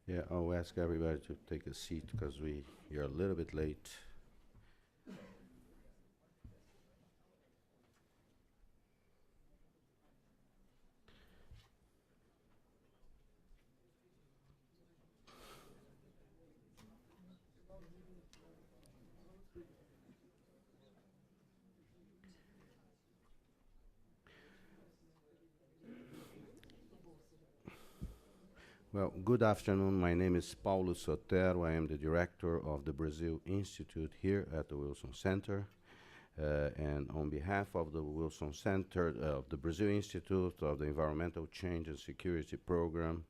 Yeah, I'll ask everybody to take a seat because you're a little bit late. Well, good afternoon. My name is Paulo Sotero. I am the director of the Brazil Institute here at the Wilson Center. And on behalf of the Wilson Center, of the Brazil Institute of the Environmental Change and Security Program,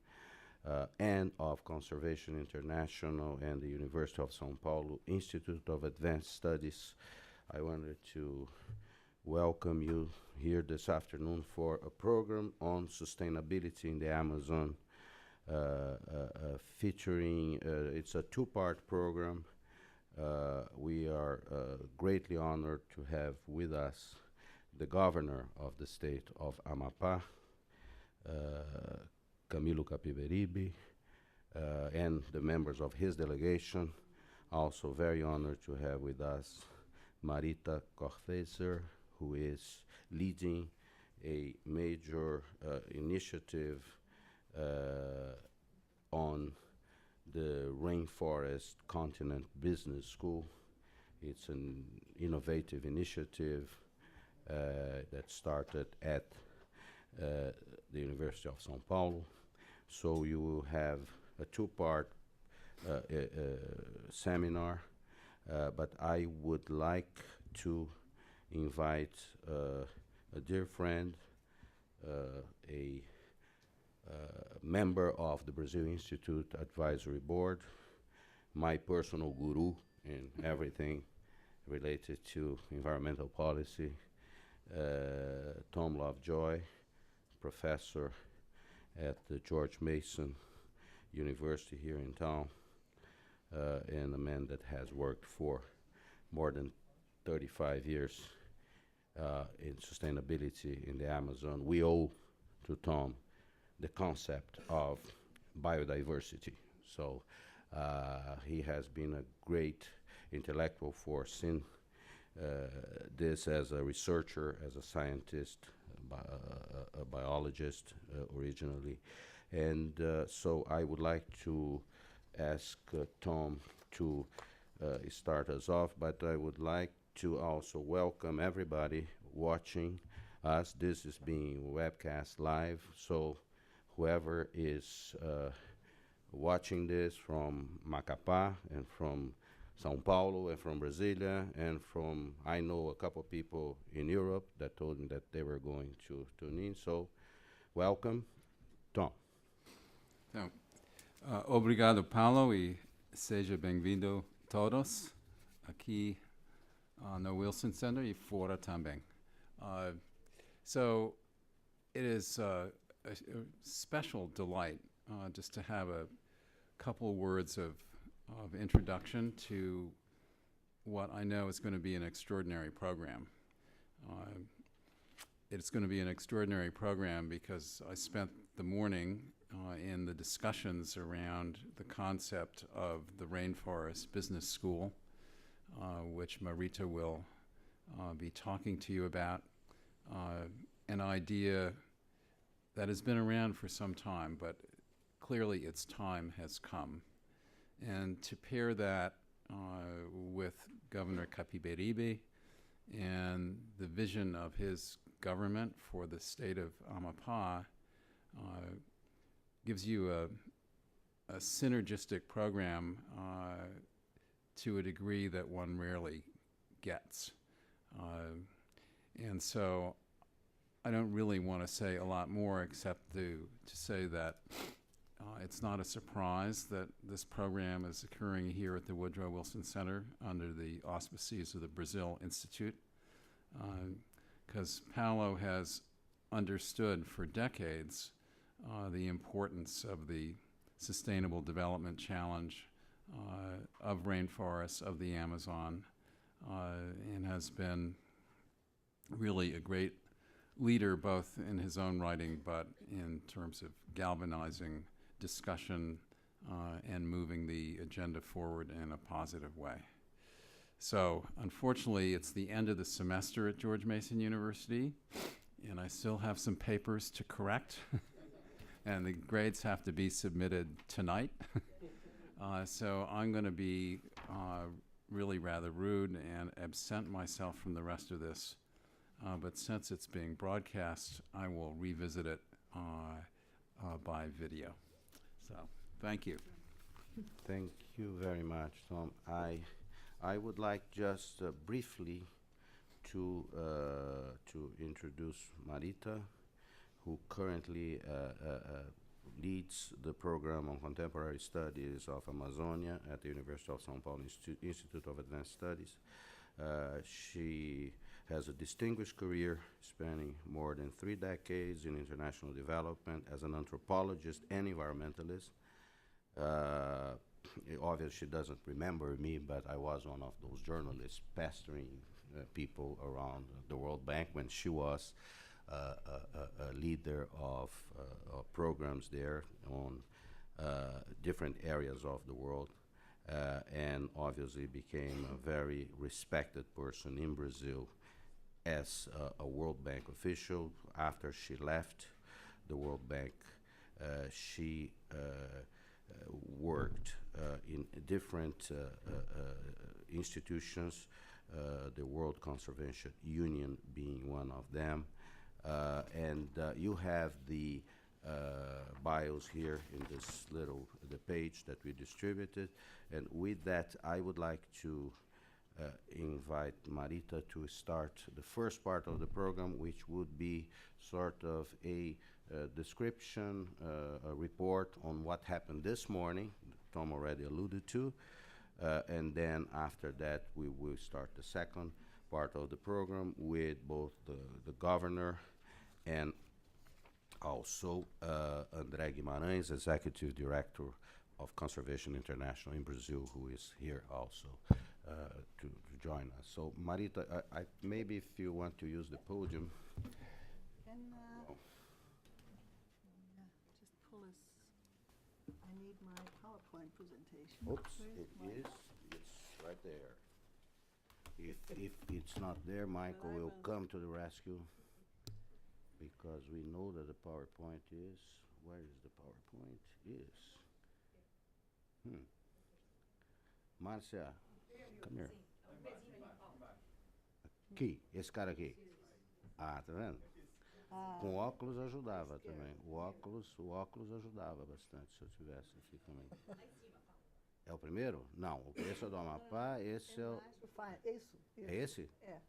and of Conservation International and the University of São Paulo Institute of Advanced Studies, I wanted to welcome you here this afternoon for a program on sustainability in the Amazon, featuring, it's a two-part program. We are greatly honored to have with us the governor of the state of Amapá, Camilo Capiberibe, and the members of his delegation. Also very honored to have with us Marita Korfeser, who is leading a major initiative on the Rainforest Continent Business School. It's an innovative initiative that started at the University of São Paulo. So you will have a two-part seminar, but I would like to invite a dear friend, a member of the Brazil Institute Advisory Board, my personal guru in everything related to environmental policy, Tom Lovejoy, professor at the George Mason University here in town, and a man that has worked for more than 35 years in sustainability in the Amazon. We owe to Tom the concept of biodiversity. So he has been a great intellectual force in this as a researcher, as a scientist, a biologist originally. And so I would like to ask Tom to start us off, but I would like to also welcome everybody watching us. This is being webcast live, so whoever is watching this from Macapá and from São Paulo and from Brasilia and from, I know a couple of people in Europe that told me that they were going to tune in. So welcome, Tom. Então, obrigado, Paulo, e seja bem-vindo todos aqui no Wilson Center e fora também. So it is a special delight just to have a couple words of introduction to what I know is going to be an extraordinary program. It's going to be an extraordinary program because I spent the morning in the discussions around the concept of the Rainforest Business School, which Marita will be talking to you about, an idea that has been around for some time, but clearly its time has come. And to pair that with Governor Capiberibe and the vision of his government for the state of Amapá gives you a synergistic program to a degree that one rarely gets. And so I don't really want to say a lot more except to say that it's not a surprise that this program is occurring here at the Woodrow Wilson Center under the auspices of the Brazil Institute, because Paulo has understood for decades the importance of the Sustainable Development Challenge of rainforests of the Amazon, and has been really a great leader both in his own writing but in terms of galvanizing discussion and moving the agenda forward in a positive way. So, unfortunately, it's the end of the semester at George Mason University, and I still have some papers to correct, and the grades have to be submitted tonight. So I'm going to be really rather rude and absent myself from the rest of this. But since it's being broadcast, I will revisit it by video. So, thank you. Thank you very much, Tom. I would like just briefly to introduce Marita, who currently leads the program on contemporary studies of Amazonia at the University of São Paulo Institute of Advanced Studies. She has a distinguished career spanning more than 3 decades in international development as an anthropologist and environmentalist. Obviously, she doesn't remember me, but I was one of those journalists pestering people around the World Bank when she was a leader of programs there on different areas of the world, and obviously became a very respected person in Brazil as a World Bank official. After she left the World Bank, she worked in different institutions, the World Conservation Union being one of them. And you have the bios here in this the page that we distributed. And with that, I would like to invite Marita to start the first part of the program, which would be sort of a description, a report on what happened this morning, Tom already alluded to. And then after that, we will start the second part of the program with both the governor and also André Guimarães, Executive Director of Conservation International in Brazil, who is here also to join us. So Marita, maybe if you want to use the podium. Can just pull this. I need my PowerPoint presentation. Oops, Where's my- it's right there. If it's not there, Michael will come to the rescue, because we know that the PowerPoint is, where is the PowerPoint? Márcia, come here. Aqui, esse cara aqui. Ah, tá vendo? Com óculos ajudava também. O óculos ajudava bastante se eu tivesse aqui também. É o primeiro? Não, esse é o do Amapá, esse é o... Acho fine. Isso. É esse? É.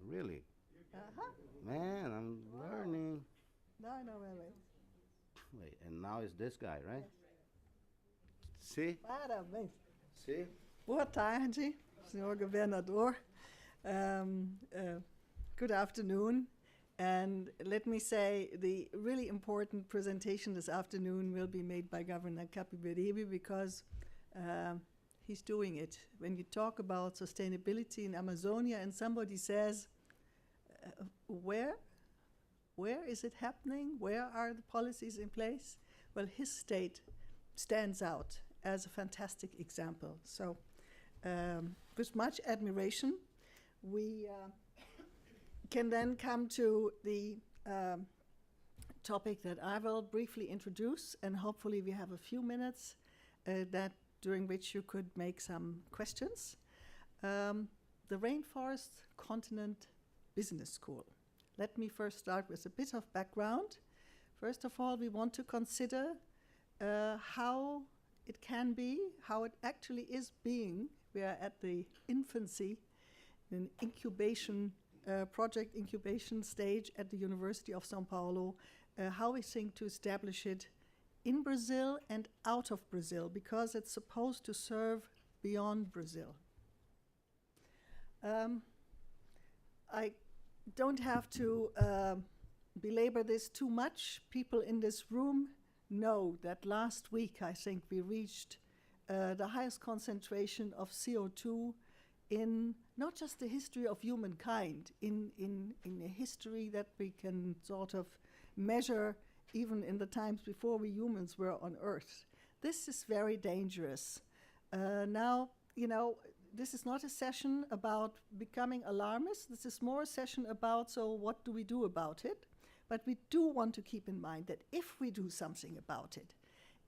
Really? Uh-huh. Man, I'm learning. No, wait. Wait, and now it's this guy, right? See? Parabéns. See? Boa tarde, senhor governador. Good afternoon. And let me say, the really important presentation this afternoon will be made by Governor Capiberibe, because he's doing it. When you talk about sustainability in Amazonia and somebody says, where is it happening? Where are the policies in place? Well, his state stands out as a fantastic example. So with much admiration, we can then come to the topic that I will briefly introduce, and hopefully we have a few minutes during which you could make some questions. The Rainforest Continent Business School. Let me first start with a bit of background. First of all, we want to consider how it can be, how it actually is being. We are at the infancy, an incubation project incubation stage at the University of São Paulo, how we think to establish it in Brazil and out of Brazil, because it's supposed to serve beyond Brazil. I don't have to belabor this too much. People in this room know that last week, I think, we reached the highest concentration of CO2 in not just the history of humankind, in a history that we can sort of measure even in the times before we humans were on Earth. This is very dangerous. Now, you know, this is not a session about becoming alarmist. This is more a session about, so what do we do about it? But we do want to keep in mind that if we do something about it,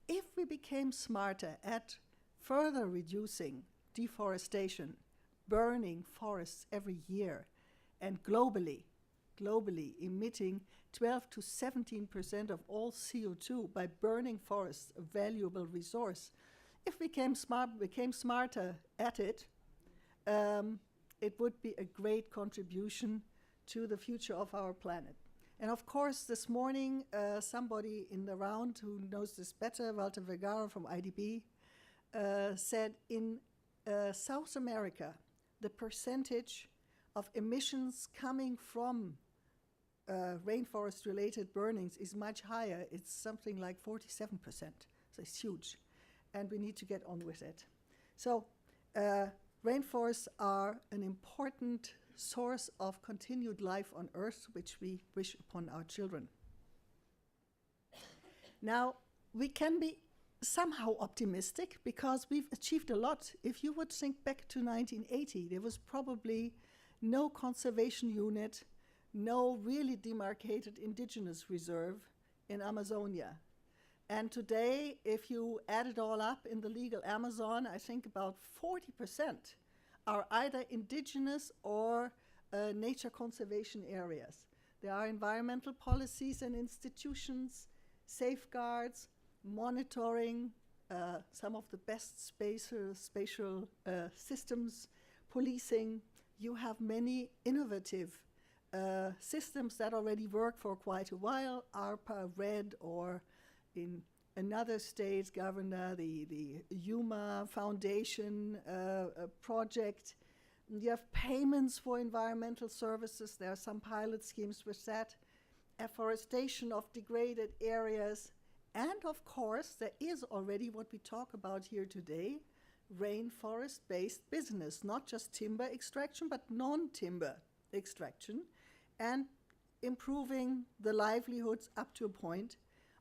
if we became smarter at further reducing deforestation, burning forests every year, and globally emitting 12 to 17% of all CO2 by burning forests, a valuable resource. If we became smarter at it, it would be a great contribution to the future of our planet. And of course, this morning, somebody in the round who knows this better, Walter Vergara from IDB, said in South America, the percentage of emissions coming from rainforest-related burnings is much higher. It's something like 47%. So it's huge. And we need to get on with it. So rainforests are an important source of continued life on Earth, which we wish upon our children. Now, we can be somehow optimistic because we've achieved a lot. If you would think back to 1980, there was probably no conservation unit, no really demarcated indigenous reserve in Amazonia. And today, if you add it all up in the legal Amazon, I think about 40% are either indigenous or nature conservation areas. There are environmental policies and institutions, safeguards, monitoring, some of the best spatial systems, policing. You have many innovative systems that already work for quite a while, ARPA, RED, or in another state, Governor, the Yuma Foundation project. You have payments for environmental services. There are some pilot schemes with that. Afforestation of degraded areas. And of course, there is already what we talk about here today, rainforest-based business, not just timber extraction, but non-timber extraction, and improving the livelihoods up to a point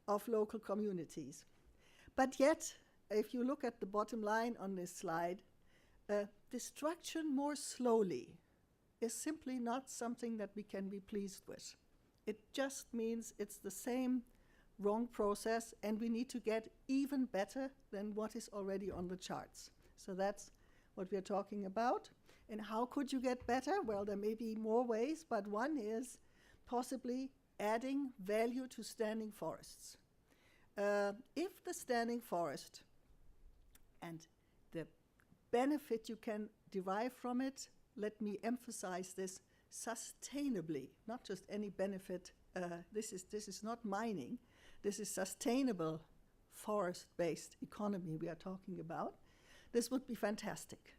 of local communities. But yet, if you look at the bottom line on this slide, destruction more slowly is simply not something that we can be pleased with. It just means it's the same wrong process, and we need to get even better than what is already on the charts. So that's what we're talking about. And how could you get better? Well, there may be more ways, but one is possibly adding value to standing forests. If the standing forest and the benefit you can derive from it, let me emphasize this, sustainably, not just any benefit. This is not mining. This is sustainable forest-based economy we are talking about. This would be fantastic.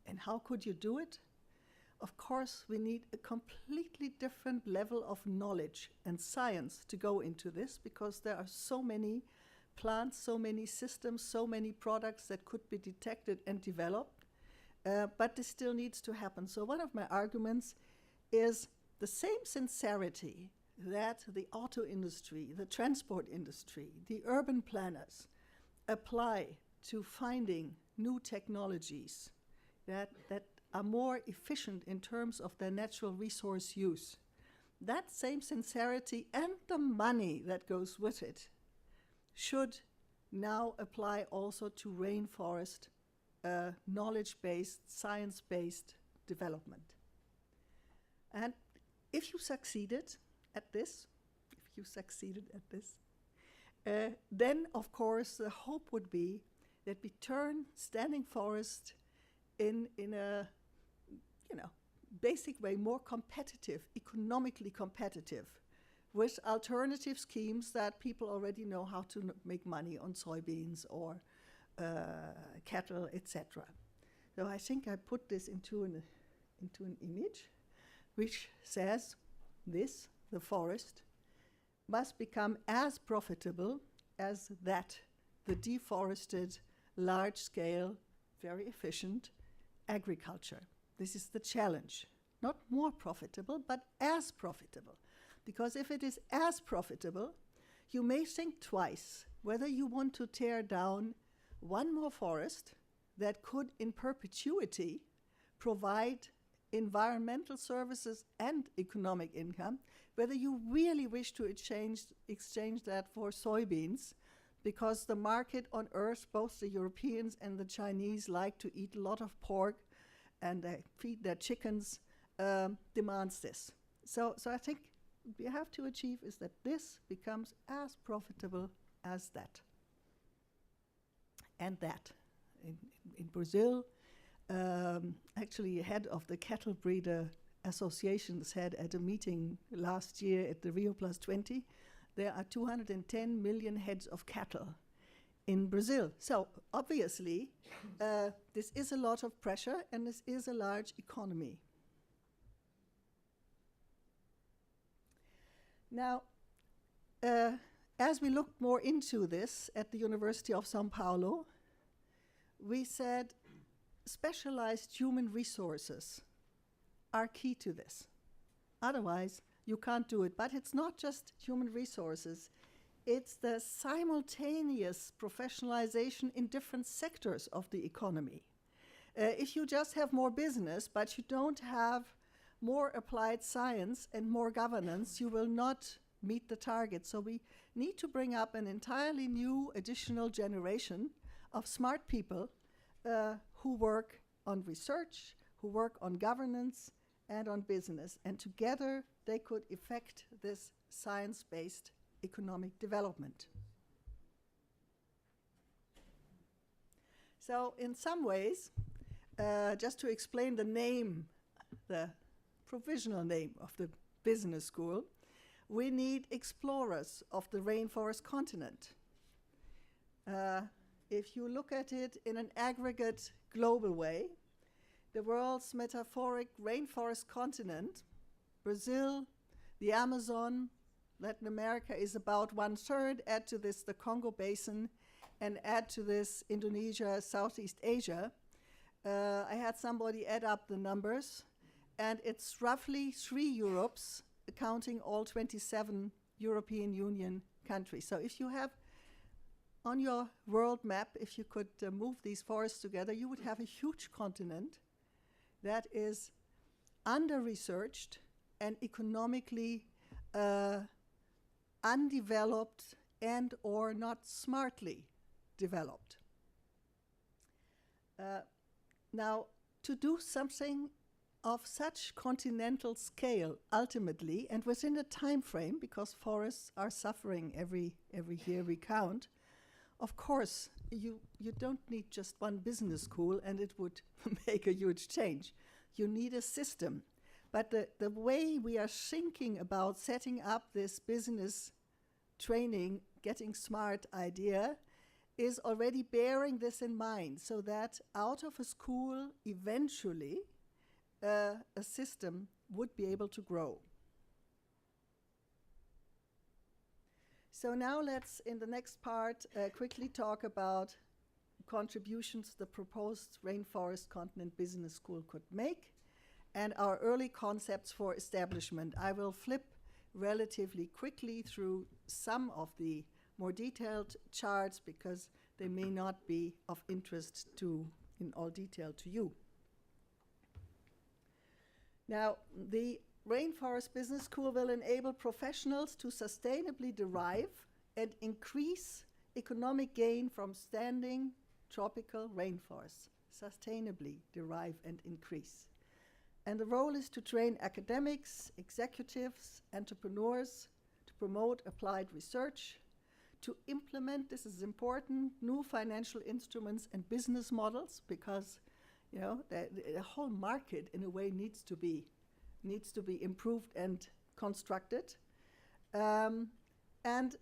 And how could you do it? Of course, we need a completely different level of knowledge and science to go into this, because there are so many plants, so many systems, so many products that could be detected and developed. But this still needs to happen. So one of my arguments is the same sincerity that the auto industry, the transport industry, the urban planners apply to finding new technologies that are more efficient in terms of their natural resource use. That same sincerity and the money that goes with it should now apply also to rainforest knowledge-based, science-based development. And if you succeeded at this, then of course the hope would be that we turn standing forest in a basic way more competitive, economically competitive, with alternative schemes that people already know how to make money on soybeans or cattle, etc. So I think I put this into an image which says this: the forest must become as profitable as the deforested, large-scale, very efficient agriculture. This is the challenge. Not more profitable, but as profitable. Because if it is as profitable, you may think twice whether you want to tear down one more forest that could in perpetuity provide environmental services and economic income, whether you really wish to exchange that for soybeans, because the market on earth, both the Europeans and the Chinese, like to eat a lot of pork and they feed their chickens, demands this. So I think what we have to achieve is that this becomes as profitable as that. And that. In Brazil, actually, head of the cattle breeder association said at a meeting last year at the Rio Plus 20, there are 210 million heads of cattle in Brazil. So obviously, this is a lot of pressure and this is a large economy. Now, as we looked more into this at the University of São Paulo, we said specialized human resources are key to this. Otherwise, you can't do it. But it's not just human resources. It's the simultaneous professionalization in different sectors of the economy. If you just have more business, but you don't have more applied science and more governance, you will not meet the target. So we need to bring up an entirely new additional generation of smart people who work on research, who work on governance and on business. And together they could effect this science-based economic development. So in some ways, just to explain the name, the provisional name of the business school, we need explorers of the rainforest continent. If you look at it in an aggregate global way, the world's metaphoric rainforest continent, Brazil, the Amazon, Latin America is about 1/3, add to this the Congo Basin, and add to this Indonesia, Southeast Asia. I had somebody add up the numbers, and it's roughly 3 Europes, counting all 27 European Union countries. So if you have on your world map, if you could move these forests together, you would have a huge continent that is under-researched and economically undeveloped and or not smartly developed. Now, to do something of such continental scale ultimately, and within a time frame, because forests are suffering every year we count, of course, you don't need just one business school and it would make a huge change. You need a system. But the way we are thinking about setting up this business training, getting smart idea, is already bearing this in mind, so that out of a school, eventually, a system would be able to grow. So now let's, in the next part, quickly talk about contributions the proposed Rainforest Continent Business School could make and our early concepts for establishment. I will flip relatively quickly through some of the more detailed charts because they may not be of interest in all detail to you. Now, the Rainforest Business School will enable professionals to sustainably derive and increase economic gain from standing tropical rainforests. Sustainably derive and increase. And the role is to train academics, executives, entrepreneurs, to promote applied research, to implement, this is important, new financial instruments and business models, because the whole market in a way needs to be improved and constructed. And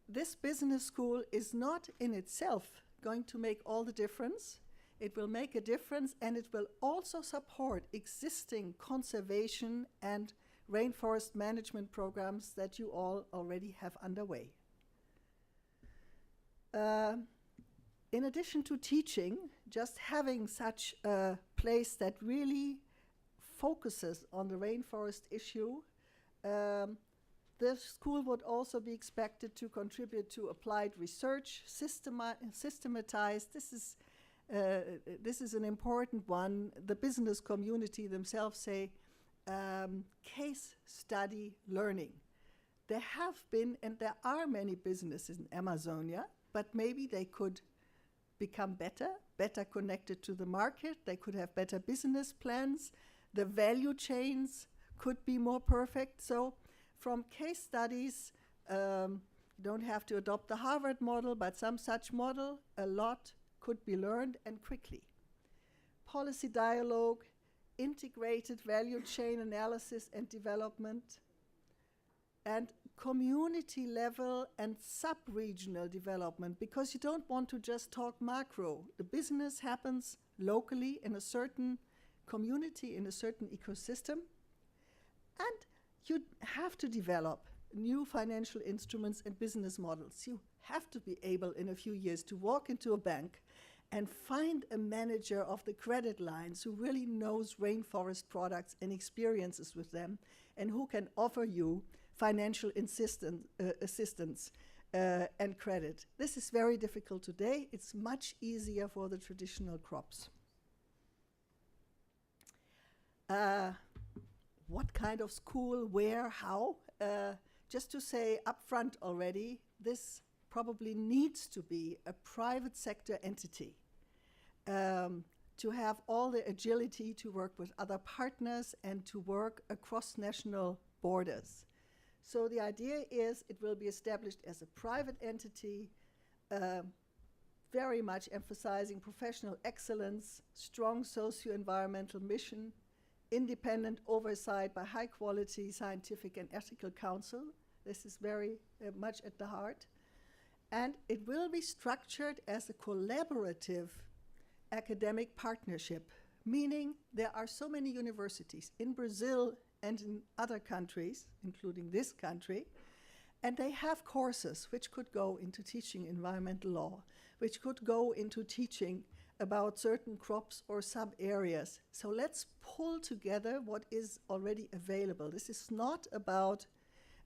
this business school is not in itself going to make all the difference. It will make a difference, and it will also support existing conservation and rainforest management programs that you all already have underway. In addition to teaching, just having such a place that really focuses on the rainforest issue The school would also be expected to contribute to applied research, systematize. This is an important one. The business community themselves say case study learning. There have been and there are many businesses in Amazonia, but maybe they could become better connected to the market. They could have better business plans. The value chains could be more perfect. So from case studies, you don't have to adopt the Harvard model, but some such model, a lot could be learned and quickly. Policy dialogue, integrated value chain analysis and development, and community level and sub-regional development, because you don't want to just talk macro. The business happens locally in a certain community, in a certain ecosystem, and you have to develop new financial instruments and business models. You have to be able in a few years to walk into a bank and find a manager of the credit lines who really knows rainforest products and experiences with them, and who can offer you financial assistance and credit. This is very difficult today. It's much easier for the traditional crops. What kind of school, where, how? Just to say upfront already, this probably needs to be a private sector entity to have all the agility to work with other partners and to work across national borders. So the idea is it will be established as a private entity, very much emphasizing professional excellence, strong socio-environmental mission, independent oversight by high-quality scientific and ethical counsel. This is very much at the heart. And it will be structured as a collaborative academic partnership, meaning there are so many universities in Brazil and in other countries, including this country, and they have courses which could go into teaching environmental law, which could go into teaching about certain crops or sub-areas. So let's pull together what is already available. This is not about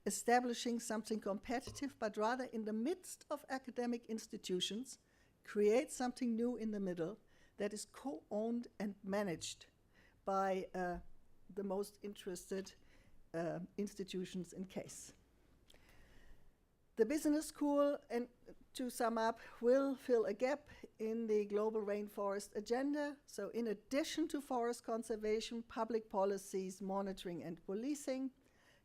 establishing something competitive, but rather in the midst of academic institutions, create something new in the middle that is co-owned and managed by the most interested institutions in case. The business school, and to sum up, will fill a gap in the global rainforest agenda. So in addition to forest conservation, public policies, monitoring and policing,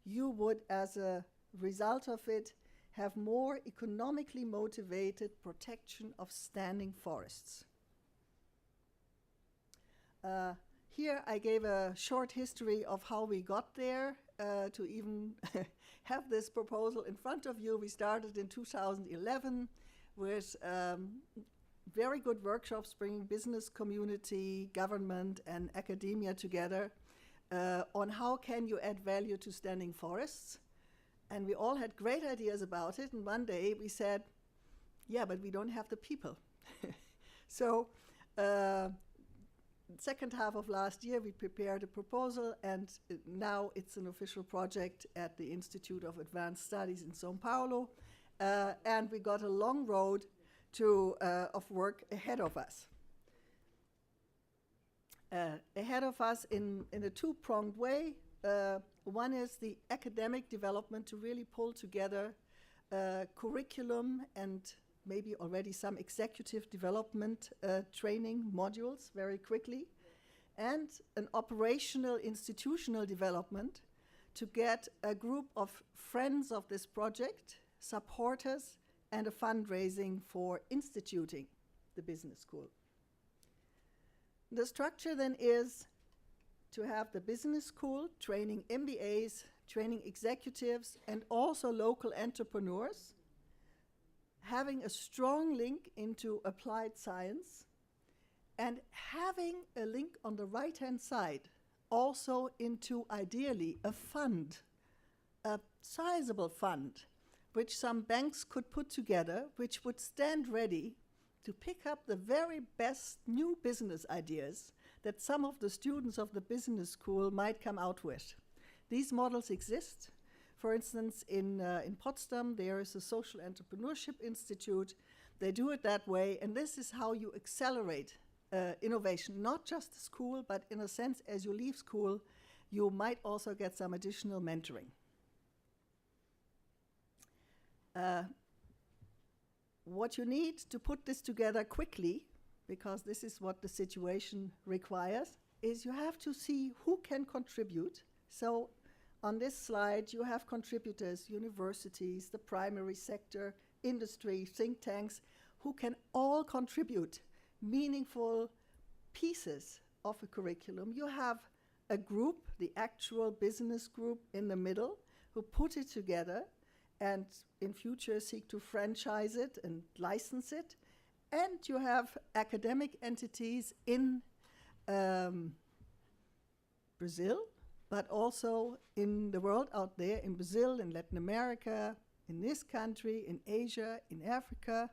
you would, as a result of it, have more economically motivated protection of standing forests. Here I gave a short history of how we got there to even have this proposal in front of you. We started in 2011 with very good workshops bringing business community, government, and academia together on how can you add value to standing forests. And we all had great ideas about it. And one day we said, yeah, but we don't have the people. So second half of last year, we prepared a proposal, and now it's an official project at the Institute of Advanced Studies in São Paulo. And we got a long road of work ahead of us. Ahead of us in a two-pronged way. One is the academic development to really pull together curriculum and maybe already some executive development training modules very quickly, and an operational institutional development to get a group of friends of this project, supporters, and a fundraising for instituting the business school. The structure then is to have the business school training MBAs, training executives, and also local entrepreneurs, having a strong link into applied science, and having a link on the right-hand side also into, ideally, a fund, a sizable fund, which some banks could put together, which would stand ready to pick up the very best new business ideas that some of the students of the business school might come out with. These models exist. for instance, in Potsdam, there is a social entrepreneurship institute. They do it that way, and this is how you accelerate innovation, not just the school, but in a sense, as you leave school, you might also get some additional mentoring. What you need to put this together quickly, because this is what the situation requires, is you have to see who can contribute. So on this slide, you have contributors, universities, the primary sector, industry, think tanks, who can all contribute meaningful pieces of a curriculum. You have a group, the actual business group in the middle, who put it together and in future seek to franchise it and license it. And you have academic entities in Brazil, but also in the world out there, in Brazil, in Latin America, in this country, in Asia, in Africa,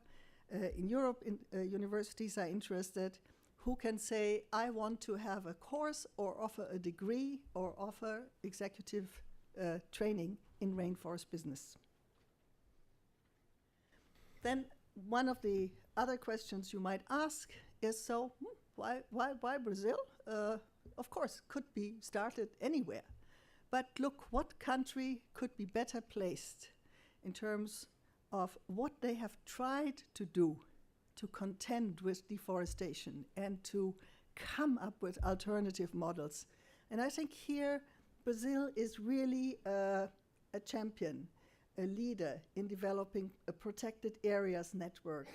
in Europe, universities are interested, who can say, I want to have a course or offer a degree or offer executive training in rainforest business. Then one of the other questions you might ask is, so why Brazil? Of course, could be started anywhere. But look, what country could be better placed in terms of what they have tried to do to contend with deforestation and to come up with alternative models. And I think here Brazil is really a champion, a leader in developing a protected areas network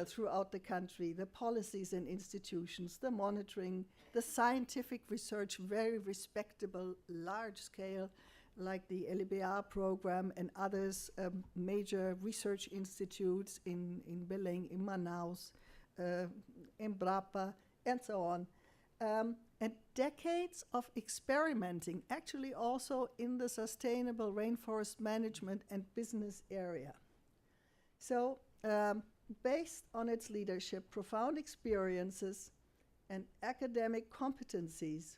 throughout the country, the policies and institutions, the monitoring, the scientific research, very respectable, large scale, like the LBR program and others, major research institutes in Belém, in Manaus, Embrapa, and so on. And decades of experimenting, actually also in the sustainable rainforest management and business area. So, based on its leadership, profound experiences, and academic competencies,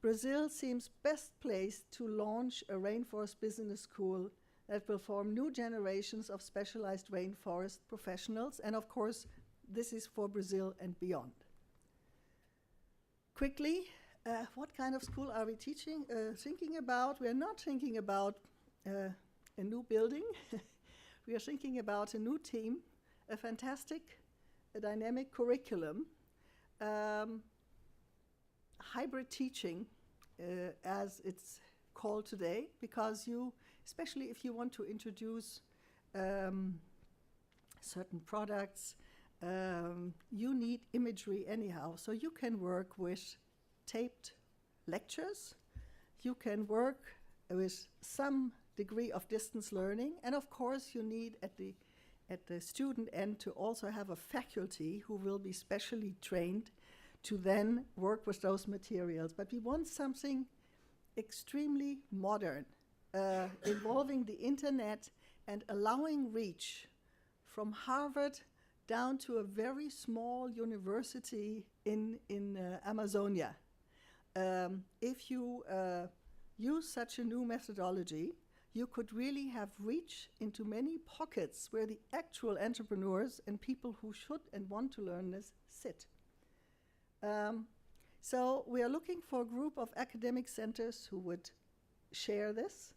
Brazil seems best placed to launch a rainforest business school that will form new generations of specialized rainforest professionals. And of course, this is for Brazil and beyond. Quickly, what kind of school are we thinking about? We are not thinking about a new building. We are thinking about a new team, a fantastic, a dynamic curriculum, hybrid teaching, as it's called today, because you, especially if you want to introduce certain products, you need imagery anyhow. So you can work with taped lectures, you can work with some degree of distance learning, and of course you need at the student end to also have a faculty who will be specially trained to then work with those materials. But we want something extremely modern, involving the internet and allowing reach from Harvard down to a very small university in Amazonia. If you use such a new methodology, you could really have reach into many pockets where the actual entrepreneurs and people who should and want to learn this sit. So we are looking for a group of academic centers who would share this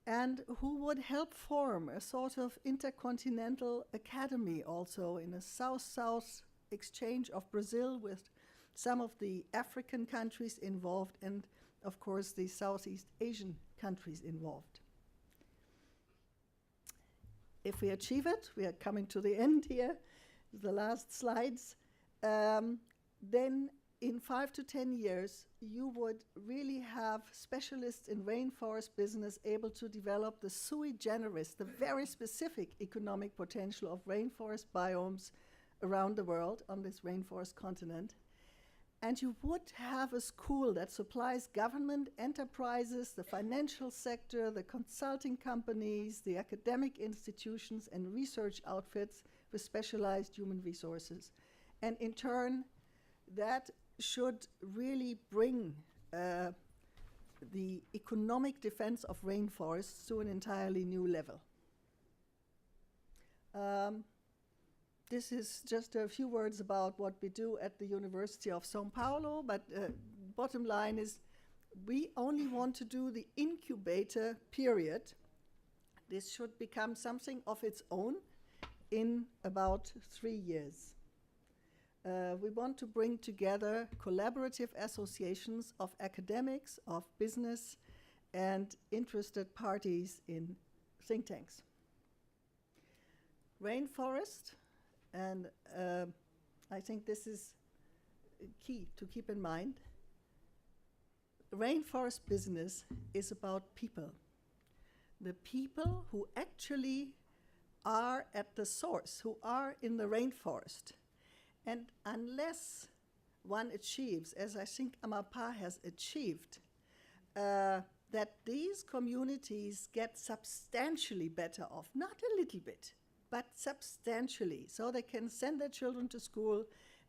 and who would help form a sort of intercontinental academy also in a South-South exchange of Brazil with some of the African countries involved and, of course, the Southeast Asian countries involved. If we achieve it, we are coming to the end here, the last slides, then in 5 to 10 years, you would really have specialists in rainforest business able to develop the sui generis, the very specific economic potential of rainforest biomes around the world on this rainforest continent. And you would have a school that supplies government enterprises, the financial sector, the consulting companies, the academic institutions, and research outfits with specialized human resources. And in turn, that should really bring the economic defense of rainforests to an entirely new level. This is just a few words about what we do at the University of São Paulo, but bottom line is we only want to do the incubator period. This should become something of its own in about 3 years. We want to bring together collaborative associations of academics, of business, and interested parties in think tanks. Rainforest, and I think this is key to keep in mind. Rainforest business is about people. The people who actually are at the source, who are in the rainforest. And unless one achieves, as I think Amapá has achieved, that these communities get substantially better off, not a little bit, but substantially, so they can send their children to school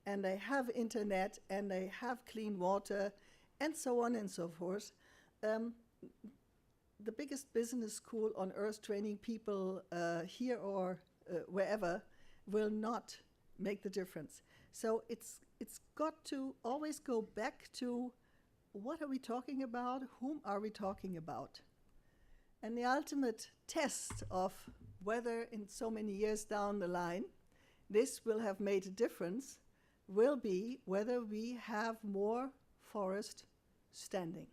and they have internet and they have clean water and so on and so forth. The biggest business school on earth training people here or wherever will not make the difference. So it's got to always go back to what are we talking about, whom are we talking about? And the ultimate test of whether in so many years down the line this will have made a difference will be whether we have more forest standing.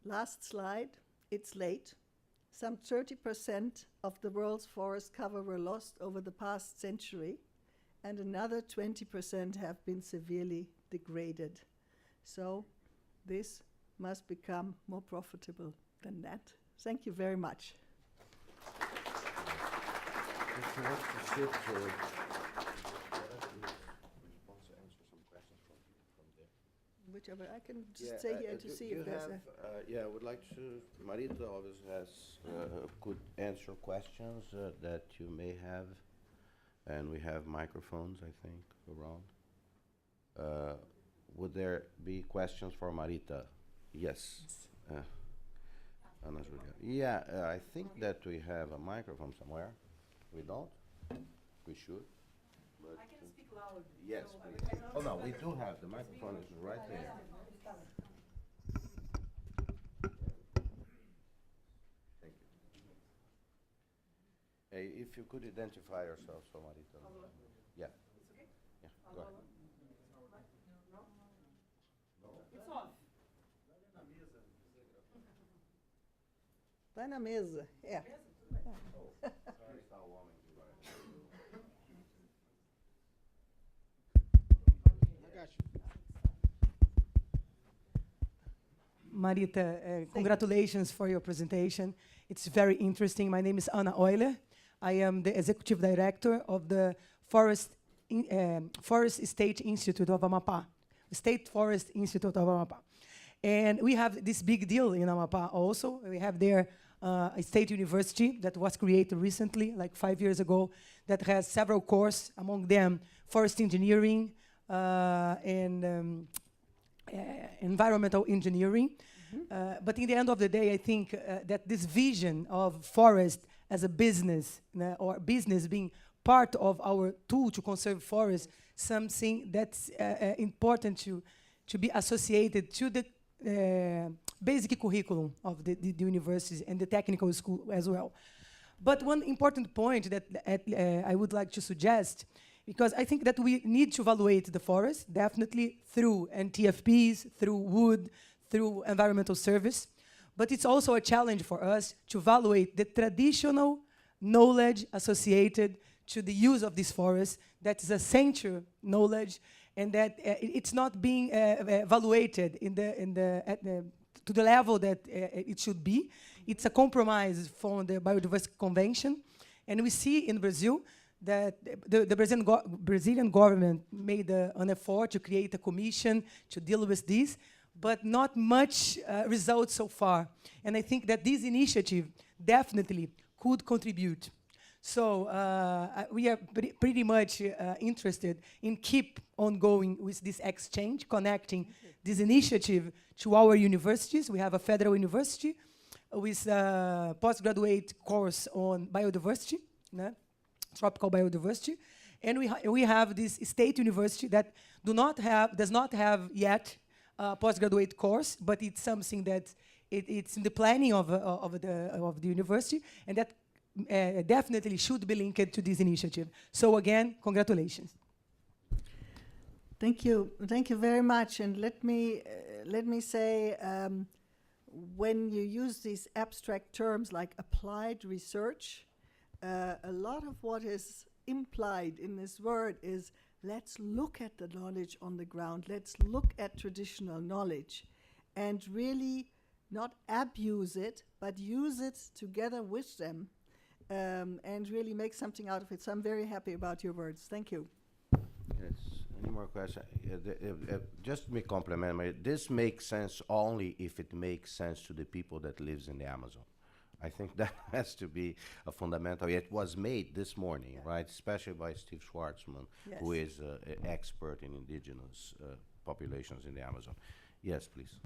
Last slide, it's late. Some 30% of the world's forest cover were lost over the past century, and another 20% have been severely degraded. So this must become more profitable than that. Thank you very much. If you want to sit, Whichever, I can just stay here to see if there's a... yeah, I would like to, Marita always has, could answer questions that you may have, and we have microphones, I think, around. Would there be questions for Marita? Yes. Ana Julia. Yeah, I think that we have a microphone somewhere. We don't? We should. But I can speak loud. yes, please. Oh no, we do have, the microphone is right there. Thank you. Hey, if you could identify yourself, so Marita. Yeah. It's okay? Yeah, go ahead. It's off. Vai na mesa. É. Marita, congratulations for your presentation. It's very interesting. My name is Ana Euler. I am the Executive Director of the Forest State Institute of Amapá, State Forest Institute of Amapá. And we have this big deal in Amapá also. We have there a state university that was created recently, like 5 years ago, that has several courses, among them forest engineering and environmental engineering. But in the end of the day, I think that this vision of forest as a business, or business being part of our tool to conserve forests, something that's important to be associated to the basic curriculum of the universities and the technical school as well. But one important point that I would like to suggest, because I think that we need to evaluate the forest, definitely through NTFPs, through wood, through environmental service, but it's also a challenge for us to evaluate the traditional knowledge associated to the use of this forest, that is essential knowledge, and that it's not being evaluated to the level that it should be. It's a compromise from the Biodiversity Convention, and we see in Brazil that the Brazilian government made an effort to create a commission to deal with this, but not much results so far. And I think that this initiative definitely could contribute So we are pretty much interested in keep on going with this exchange, connecting this initiative to our universities. We have a federal university with a postgraduate course on biodiversity, né? Tropical biodiversity. And we have this state university that does not have yet a postgraduate course, but it's something that it's in the planning of the university, and that definitely should be linked to this initiative. So again, congratulations. Thank you very much. And let me say, when you use these abstract terms like applied research, a lot of what is implied in this word is let's look at the knowledge on the ground. Let's look at traditional knowledge, and really not abuse it, but use it together with them, and really make something out of it. So I'm very happy about your words. Thank you. Yes. Any more questions? Just to me compliment, this makes sense only if it makes sense to the people that lives in the Amazon. I think that has to be a fundamental. It was made this morning, right? Especially by Steve Schwartzman, Yes. who is an expert in indigenous populations in the Amazon. Yes, please.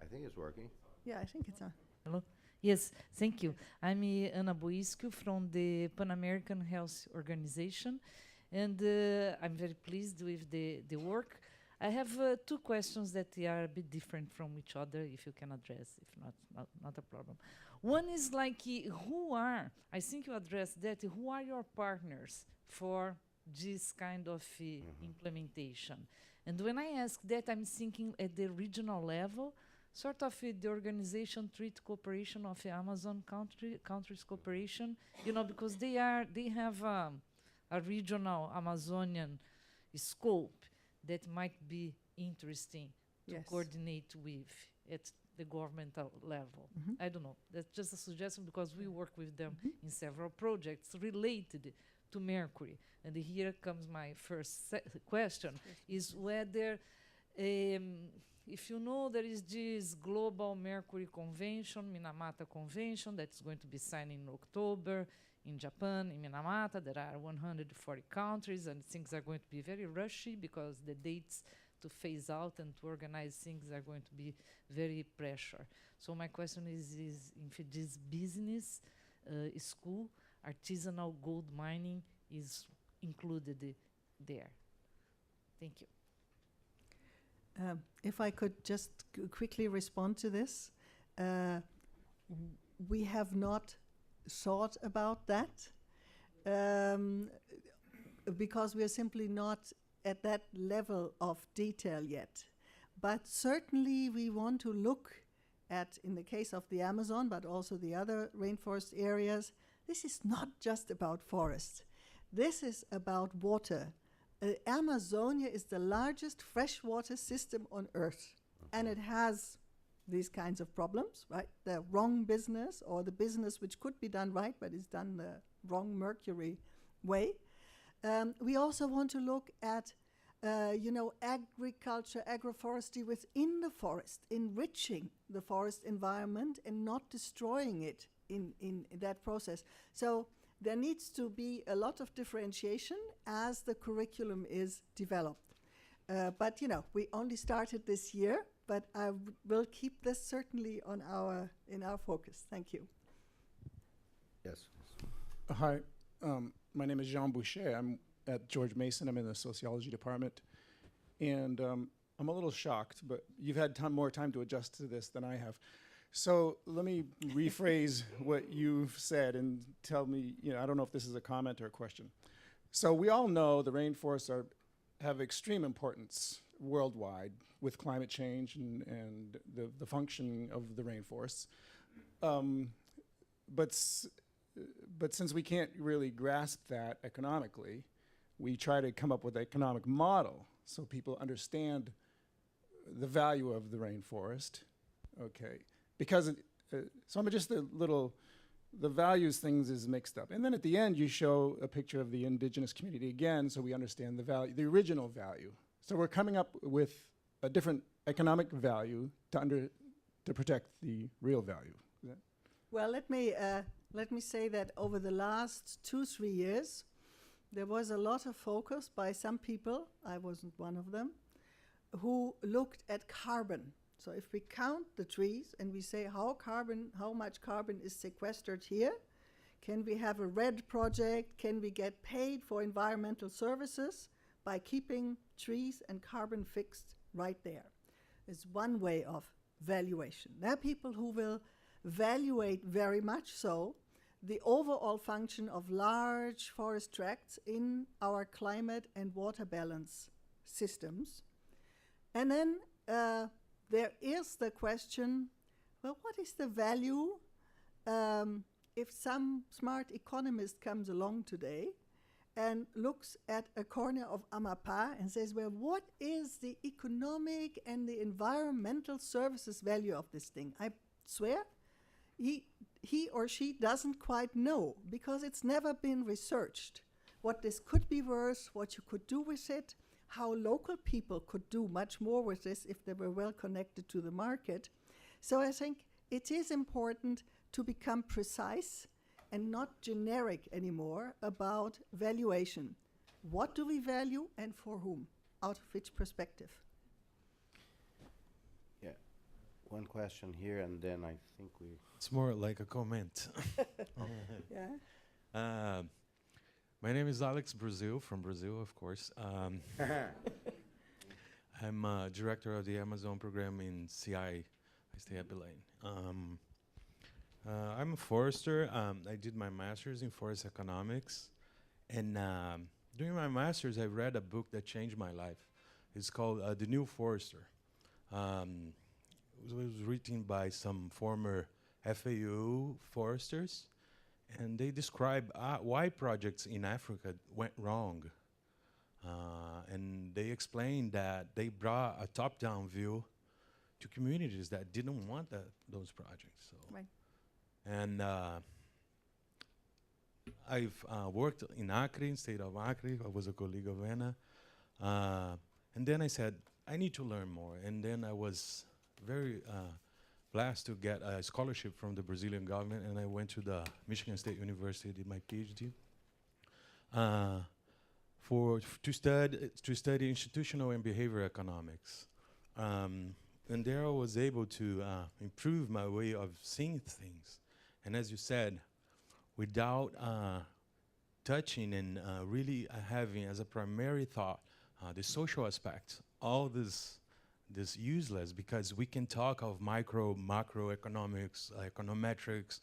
I think it's working. Yeah, I think it's on. Hello? Yes, thank you. I'm Ana Boisco from the Pan American Health Organization, and I'm very pleased with the work. I have two questions that are a bit different from each other, if you can address. If not a problem. One is like, I think you addressed that, who are your partners for this kind of implementation? And when I ask that, I'm thinking at the regional level, sort of the organization Treaty Cooperation of Amazon countries cooperation, because they have a regional Amazonian scope that might be interesting to Yes. coordinate with at the governmental level. I don't know. That's just a suggestion because we work with them in several projects related to mercury. And here comes my first question, is whether, if you know, there is this Global Mercury Convention, Minamata Convention, that's going to be signed in October in Japan, in Minamata. There are 140 countries, and things are going to be very rushy because the dates to phase out and to organize things are going to be very pressure. So my question is if this business school, artisanal gold mining, is included there. Thank you. If I could just quickly respond to this. We have not thought about that because we are simply not at that level of detail yet. But certainly we want to look at, in the case of the Amazon, but also the other rainforest areas, this is not just about forests. This is about water. Amazonia is the largest freshwater system on Earth, and it has these kinds of problems, right? The wrong business, or the business which could be done right, but is done the wrong mercury way. We also want to look at, agriculture, agroforestry within the forest, enriching the forest environment and not destroying it in that process. So there needs to be a lot of differentiation as the curriculum is developed. But we only started this year, but I will keep this certainly in our focus. Thank you. Yes. Hi, my name is Jean Boucher. I'm at George Mason. I'm in the sociology department. And I'm a little shocked, but you've had more time to adjust to this than I have. So let me rephrase what you've said and tell me, I don't know if this is a comment or a question. So we all know the rainforests have extreme importance worldwide with climate change and the functioning of the rainforests. But since we can't really grasp that economically, we try to come up with an economic model so people understand the value of the rainforest. Okay, because so I'm just the values things is mixed up. And then at the end, you show a picture of the indigenous community again, so we understand the value, the original value. So we're coming up with a different economic value to protect the real value. Well, let me say that over the last 2-3 years, there was a lot of focus by some people, I wasn't one of them, who looked at carbon. So if we count the trees and we say how much carbon is sequestered here, can we have a RED project? Can we get paid for environmental services by keeping trees and carbon fixed right there? It's one way of valuation. There are people who will valuate very much so the overall function of large forest tracts in our climate and water balance systems. And then there is the question, well, what is the value if some smart economist comes along today and looks at a corner of Amapá and says, well, what is the economic and the environmental services value of this thing? I swear, he or she doesn't quite know, because it's never been researched what this could be worth, what you could do with it, how local people could do much more with this if they were well connected to the market. So I think it is important to become precise and not generic anymore about valuation. What do we value and for whom? Out of which perspective? Yeah, one question here, and then I think we... It's more like a comment. Yeah. My name is Alex Brazil, from Brazil, of course. I'm director of the Amazon program in CI. I stay at Belém. I'm a forester. I did my master's in forest economics. And during my master's, I read a book that changed my life. It's called The New Forester. It was written by some former FAO foresters. And they describe why projects in Africa went wrong. And they explained that they brought a top-down view to communities that didn't want those projects. So. Right. And I've worked in Acre, in state of Acre. I was a colleague of Anna. And then I said, I need to learn more. And then I was very blessed to get a scholarship from the Brazilian government, and I went to the Michigan State University, did my PhD, to study institutional and behavior economics. And there I was able to improve my way of seeing things. And as you said, without touching and really having as a primary thought the social aspects, all this useless, because we can talk of macroeconomics, econometrics,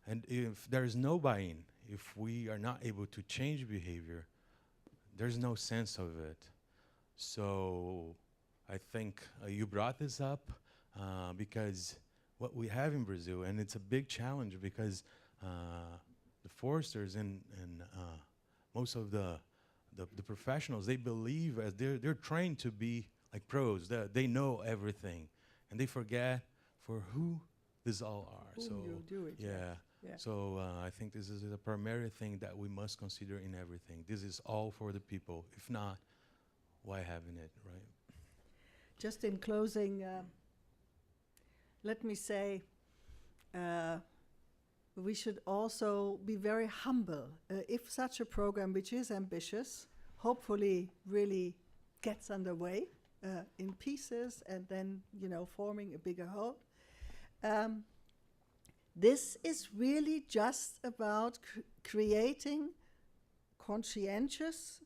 and if there is no buy-in, if we are not able to change behavior, there's no sense of it. So I think you brought this up because what we have in Brazil, and it's a big challenge because the foresters and most of the professionals, they believe as they're trained to be like pros, they know everything, and they forget for who this all are. Whom you do it. Yeah. Yeah. So I think this is a primary thing that we must consider in everything. This is all for the people. If not, why having it, right? Just in closing, let me say we should also be very humble. If such a program, which is ambitious, hopefully really gets underway in pieces and then, forming a bigger whole. This is really just about creating conscientious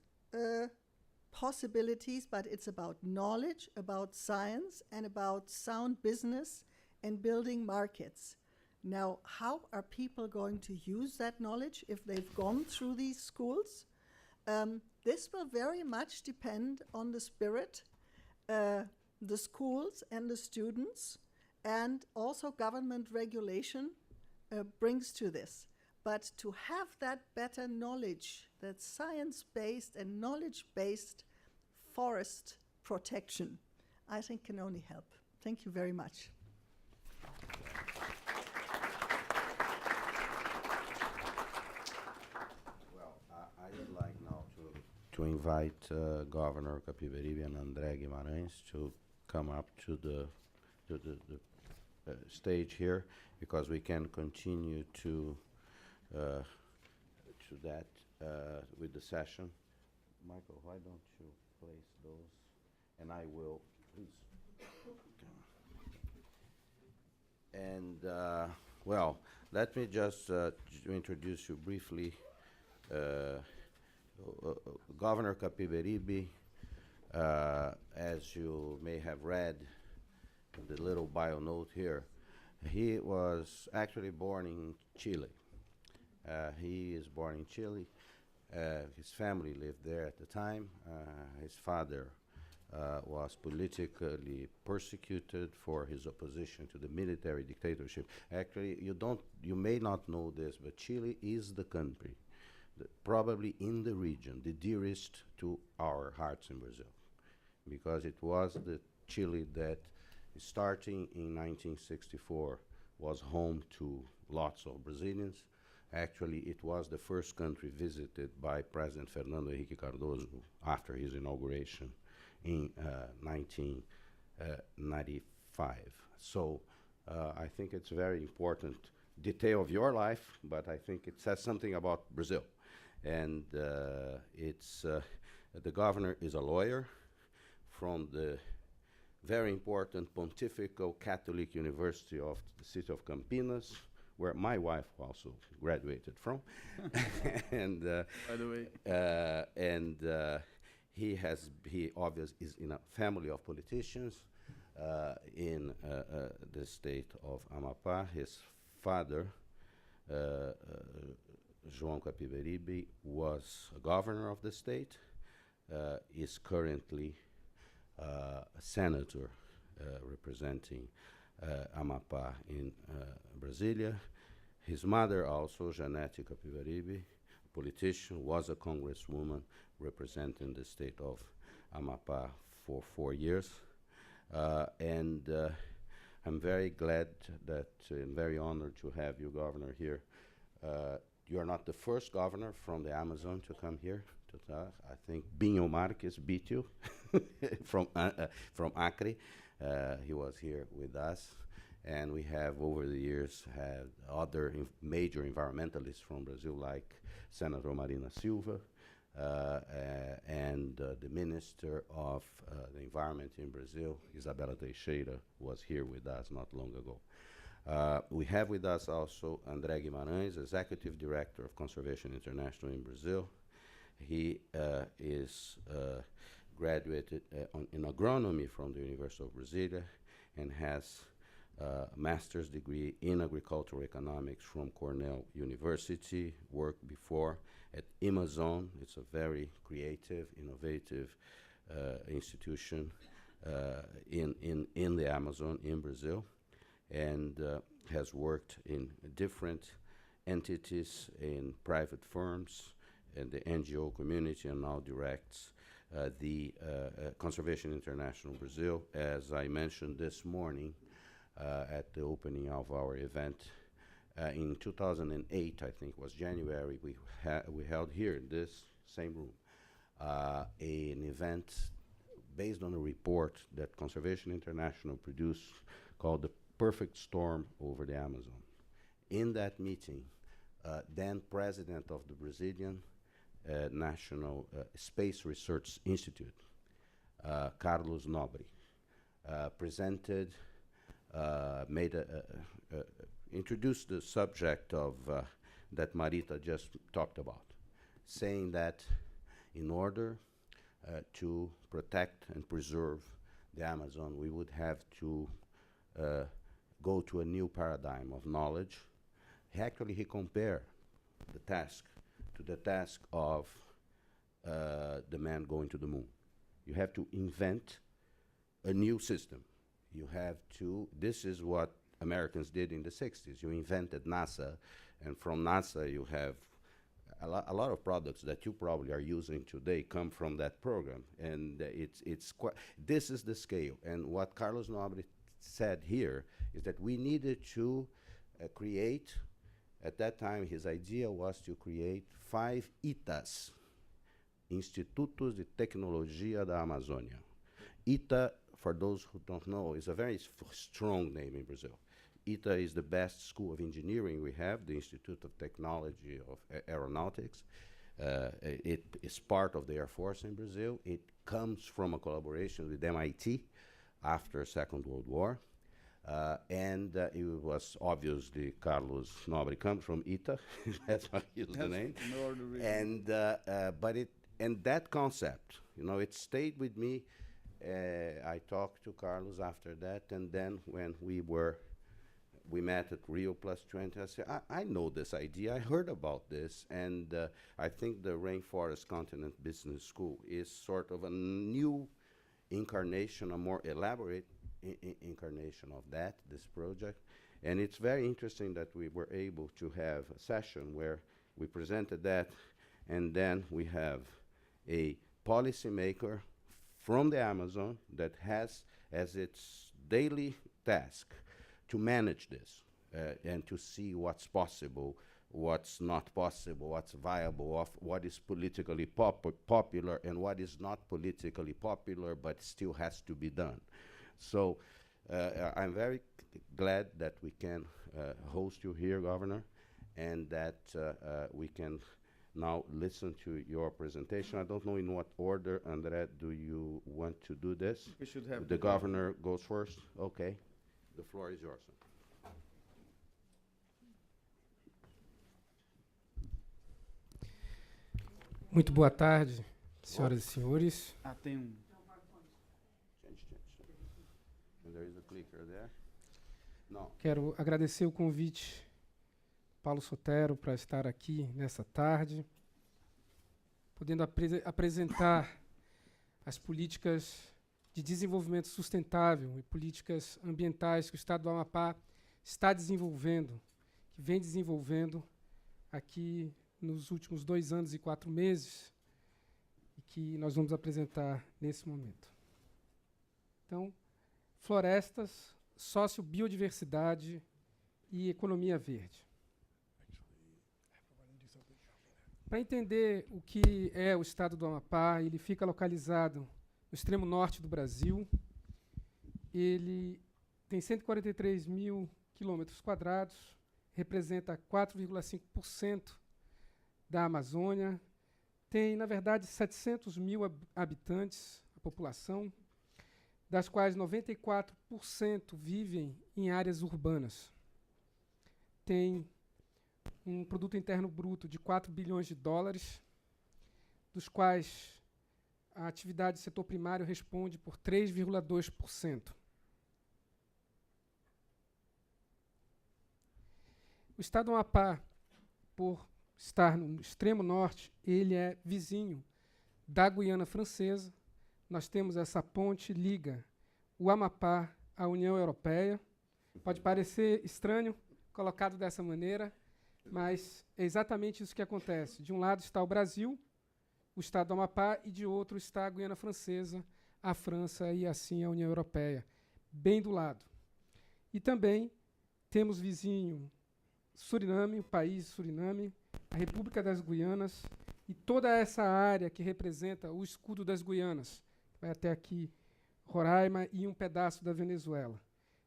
possibilities, but it's about knowledge, about science, and about sound business and building markets. Now, how are people going to use that knowledge if they've gone through these schools? This will very much depend on the spirit, the schools and the students, and also government regulation brings to this. But to have that better knowledge, that science-based and knowledge-based forest protection, I think can only help. Thank you very much. Well, I would like now to invite Governor Capiberibe and André Guimarães to come up to the stage here, because we can continue to to that with the session. Michael, why don't you place those? And I will, please. And, well, let me just introduce you briefly. Governor Capiberibe, as you may have read in the little bio note here, he was actually born in Chile. He is born in Chile. His family lived there at the time. His father was politically persecuted for his opposition to the military dictatorship. Actually, you may not know this, but Chile is the country, probably in the region, the dearest to our hearts in Brazil, because it was the Chile that, starting in 1964, was home to lots of Brazilians. Actually, it was the first country visited by President Fernando Henrique Cardoso after his inauguration in 1995. So I think it's a very important detail of your life, but I think it says something about Brazil. And the governor is a lawyer from the very important Pontifical Catholic University of the city of Campinas, where my wife also graduated from. And By the way, he obviously is in a family of politicians in the state of Amapá. His father, João Capiberibe, was a governor of the state, is currently a senator representing Amapá in Brasilia. His mother also, Janete Capiberibe, politician, was a congresswoman representing the state of Amapá for 4 years. And I'm very glad that, and very honored to have you, Governor, here. You are not the first governor from the Amazon to come here to talk. I think Binho Marques beat you from Acre. He was here with us. And we have, over the years, had other major environmentalists from Brazil, like Senator Marina Silva, and the Minister of the Environment in Brazil, Isabella Teixeira, was here with us not long ago. We have with us also André Guimarães, Executive Director of Conservation International in Brazil. He is graduated in agronomy from the University of Brasilia and has a master's degree in agricultural economics from Cornell University, worked before at Amazon. It's a very creative, innovative institution in the Amazon in Brazil, and has worked in different entities, in private firms, in the NGO community, and now directs the Conservation International Brazil. As I mentioned this morning at the opening of our event, in 2008, I think was January, we held here in this same room an event based on a report that Conservation International produced called The Perfect Storm Over the Amazon. In that meeting, then President of the Brazilian National Space Research Institute, Carlos Nobre, presented, introduced the subject of that Marita just talked about, saying that in order to protect and preserve the Amazon, we would have to go to a new paradigm of knowledge. He compared the task to the task of the man going to the moon. You have to invent a new system. You have to, this is what Americans did in the 60s. You invented NASA, and from NASA you have a lot of products that you probably are using today come from that program. And it's quite, this is the scale. And what Carlos Nobre said here is that we needed to create, at that time his idea was to create 5 ITAs, Institutos de Tecnologia da Amazônia. ITA, for those who don't know, is a very strong name in Brazil. ITA is the best school of engineering we have, the Institute of Technology of Aeronautics. It is part of the Air Force in Brazil. It comes from a collaboration with MIT after Second World War. And it was obviously Carlos Nobre comes from ITA. That's why he used the name. And and that concept, you know, it stayed with me. I talked to Carlos after that, and then when we met at Rio Plus 20, I said, I know this idea. I heard about this, and I think the Rainforest Continent Business School is sort of a new incarnation, a more elaborate incarnation of this project. And it's very interesting that we were able to have a session where we presented that, and then we have a policymaker from the Amazon that has as its daily task to manage this and to see what's possible, what's not possible, what's viable, what is politically popular and what is not politically popular but still has to be done. So I'm very glad that we can host you here, Governor, and that we can now listen to your presentation. I don't know in what order, André, do you want to do this? We should have the governor goes first? Okay. The floor is yours. Muito boa tarde, senhoras e senhores. Change. And there is a clicker there. No. Quero agradecer o convite, Paulo Sotero, para estar aqui nessa tarde, podendo apresentar as políticas de desenvolvimento sustentável e políticas ambientais que o Estado do Amapá está desenvolvendo, que vem desenvolvendo aqui nos últimos 2 anos e 4 meses, e que nós vamos apresentar nesse momento. Então, florestas, sociobiodiversidade e economia verde. Para entender o que é o Estado do Amapá, ele fica localizado no extremo norte do Brasil. Ele tem 143 mil quilômetros quadrados, representa 4,5% da Amazônia, tem, na verdade, 700 mil habitantes, a população, das quais 94% vivem em áreas urbanas. Tem um produto interno bruto de 4 bilhões de dólares, dos quais a atividade do setor primário responde por 3,2%. O Estado do Amapá, por estar no extremo norte, ele é vizinho da Guiana Francesa. Nós temos essa ponte, liga o Amapá à União Europeia. Pode parecer estranho, colocado dessa maneira, mas é exatamente isso que acontece. De um lado está o Brasil, o Estado do Amapá, e de outro está a Guiana Francesa, a França e assim a União Europeia, bem do lado. E também temos vizinho Suriname, o país Suriname, a República das Guianas e toda essa área que representa o escudo das Guianas, vai até aqui Roraima e um pedaço da Venezuela.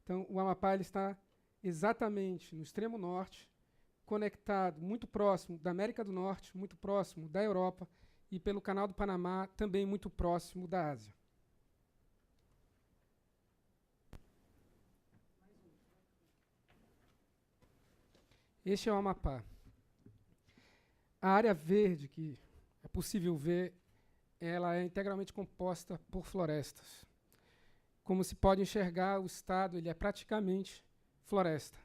Então, o Amapá ele está exatamente no extremo norte, conectado, muito próximo da América do Norte, muito próximo da Europa e pelo Canal do Panamá, também muito próximo da Ásia. Este é o Amapá. A área verde que é possível ver, ela é integralmente composta por florestas. Como se pode enxergar, o estado ele é praticamente floresta.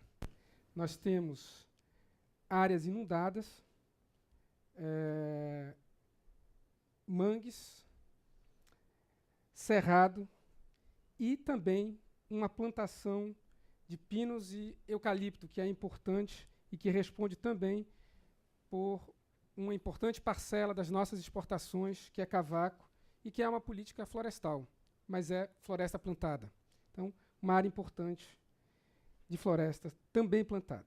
Nós temos áreas inundadas, mangues, cerrado e também uma plantação de pinos e eucalipto, que é importante e que responde também por uma importante parcela das nossas exportações, que é cavaco, e que é uma política florestal, mas é floresta plantada. Então, uma área importante de floresta também plantada.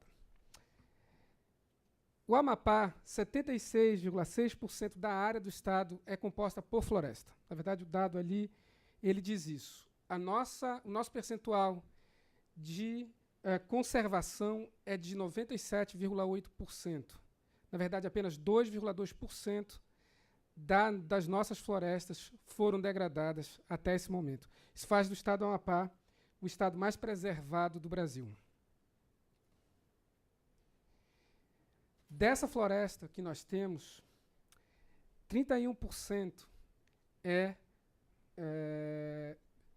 O Amapá, 76,6% da área do estado é composta por floresta. Na verdade, o dado ali, ele diz isso. O nosso percentual de conservação é de 97,8%. Na verdade, apenas 2,2% das nossas florestas foram degradadas até esse momento. Isso faz do estado do Amapá o estado mais preservado do Brasil. Dessa floresta que nós temos, 31% é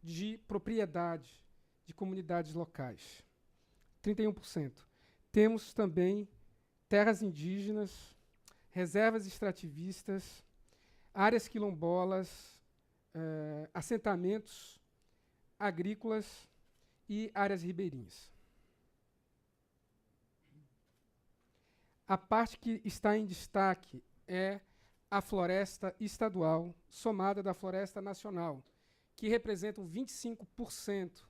de propriedade de comunidades locais. 31%. Temos também terras indígenas, reservas extrativistas, áreas quilombolas, assentamentos agrícolas e áreas ribeirinhas. A parte que está em destaque é a floresta estadual somada da floresta nacional, que representam 25%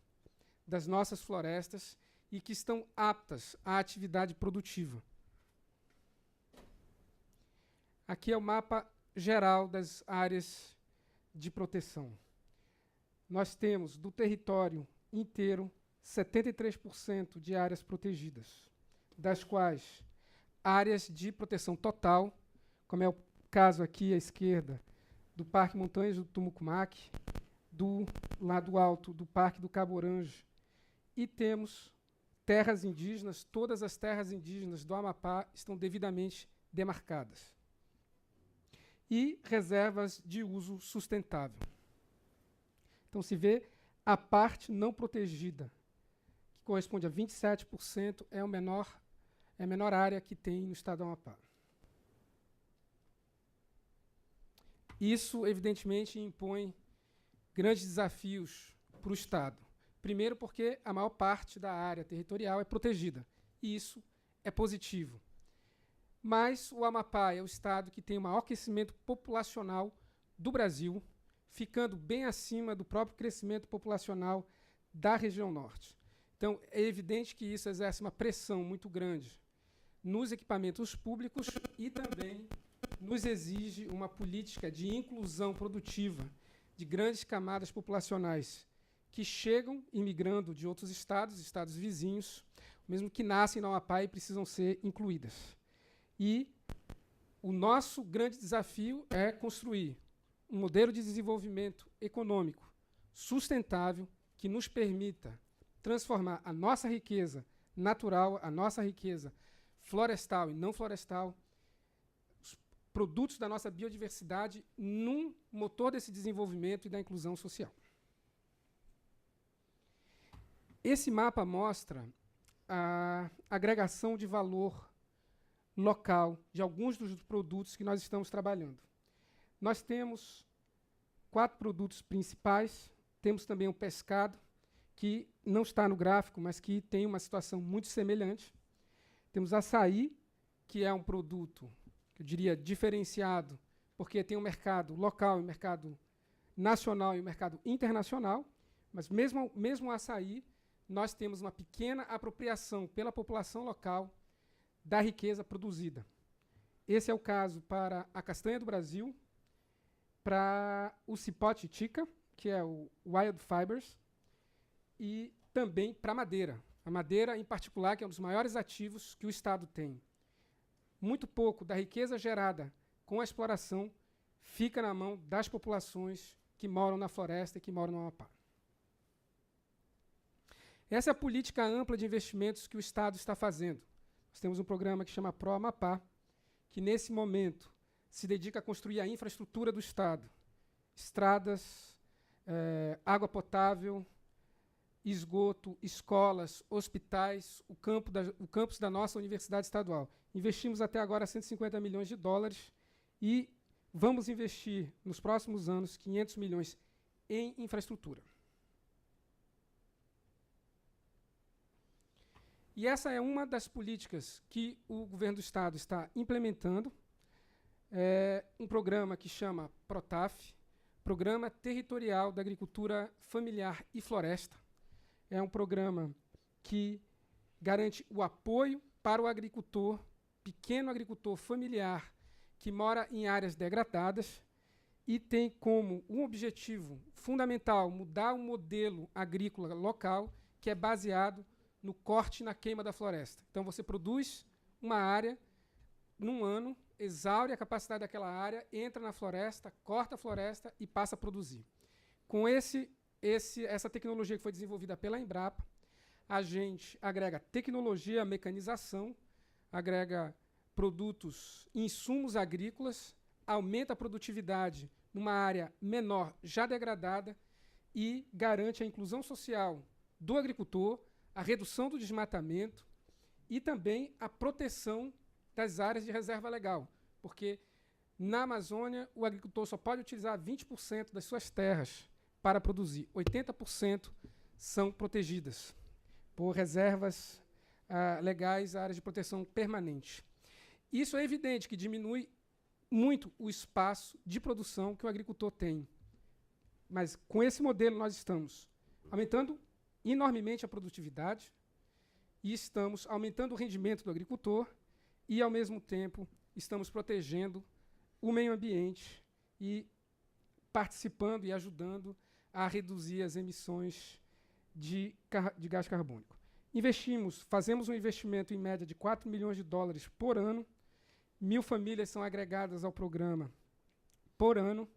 das nossas florestas e que estão aptas à atividade produtiva. Aqui é o mapa geral das áreas de proteção. Nós temos, do território inteiro, 73% de áreas protegidas, das quais áreas de proteção total, como é o caso aqui à esquerda, do Parque Montanhas do Tumucumaque, do lado alto do Parque do Cabo Orange, e temos terras indígenas, todas as terras indígenas do Amapá estão devidamente demarcadas. E reservas de uso sustentável. Então, se vê a parte não protegida, que corresponde a 27%, é a menor área que tem no estado do Amapá. Isso, evidentemente, impõe grandes desafios para o Estado. Primeiro, porque a maior parte da área territorial é protegida, e isso é positivo. Mas o Amapá é o estado que tem o maior crescimento populacional do Brasil, ficando bem acima do próprio crescimento populacional da região norte. Então, é evidente que isso exerce uma pressão muito grande nos equipamentos públicos e também nos exige uma política de inclusão produtiva de grandes camadas populacionais que chegam imigrando de outros estados vizinhos, mesmo que nascem no Amapá e precisam ser incluídas. E o nosso grande desafio é construir um modelo de desenvolvimento econômico sustentável que nos permita transformar a nossa riqueza natural, a nossa riqueza florestal e não florestal, os produtos da nossa biodiversidade, num motor desse desenvolvimento e da inclusão social. Esse mapa mostra a agregação de valor local de alguns dos produtos que nós estamos trabalhando. Nós temos 4 produtos principais, temos também o pescado, que não está no gráfico, mas que tem uma situação muito semelhante. Temos açaí, que é um produto, que eu diria, diferenciado, porque tem um mercado local, um mercado nacional e um mercado internacional, mas mesmo o açaí, nós temos uma pequena apropriação pela população local da riqueza produzida. Esse é o caso para a castanha do Brasil, para o cipó titica, que é o Wild Fibers, e também para a madeira. A madeira, em particular, que é um dos maiores ativos que o Estado tem. Muito pouco da riqueza gerada com a exploração fica na mão das populações que moram na floresta e que moram no Amapá. Essa é a política ampla de investimentos que o Estado está fazendo. Nós temos um programa que chama Pro Amapá, que nesse momento se dedica a construir a infraestrutura do Estado. Estradas, água potável, esgoto, escolas, hospitais, o campus da nossa Universidade Estadual. Investimos até agora 150 milhões de dólares e vamos investir nos próximos anos 500 milhões em infraestrutura. E essa é uma das políticas que o governo do Estado está implementando. É um programa que chama PROTAF, Programa Territorial da Agricultura Familiar e Floresta. É um programa que garante o apoio para o agricultor, pequeno agricultor familiar, que mora em áreas degradadas e tem como um objetivo fundamental mudar o modelo agrícola local, que é baseado no corte e na queima da floresta. Então, você produz uma área num ano, exaure a capacidade daquela área, entra na floresta, corta a floresta e passa a produzir. Com essa tecnologia que foi desenvolvida pela Embrapa, a gente agrega tecnologia, mecanização, agrega produtos e insumos agrícolas, aumenta a produtividade numa área menor já degradada e garante a inclusão social do agricultor, a redução do desmatamento e também a proteção das áreas de reserva legal, porque na Amazônia o agricultor só pode utilizar 20% das suas terras para produzir. 80% são protegidas por reservas legais, áreas de proteção permanente. Isso é evidente que diminui muito o espaço de produção que o agricultor tem. Mas com esse modelo nós estamos aumentando enormemente a produtividade e estamos aumentando o rendimento do agricultor e, ao mesmo tempo, estamos protegendo o meio ambiente e participando e ajudando a reduzir as emissões de gás carbônico. Fazemos um investimento em média de 4 milhões de dólares por ano, 1.000 famílias são agregadas ao programa por ano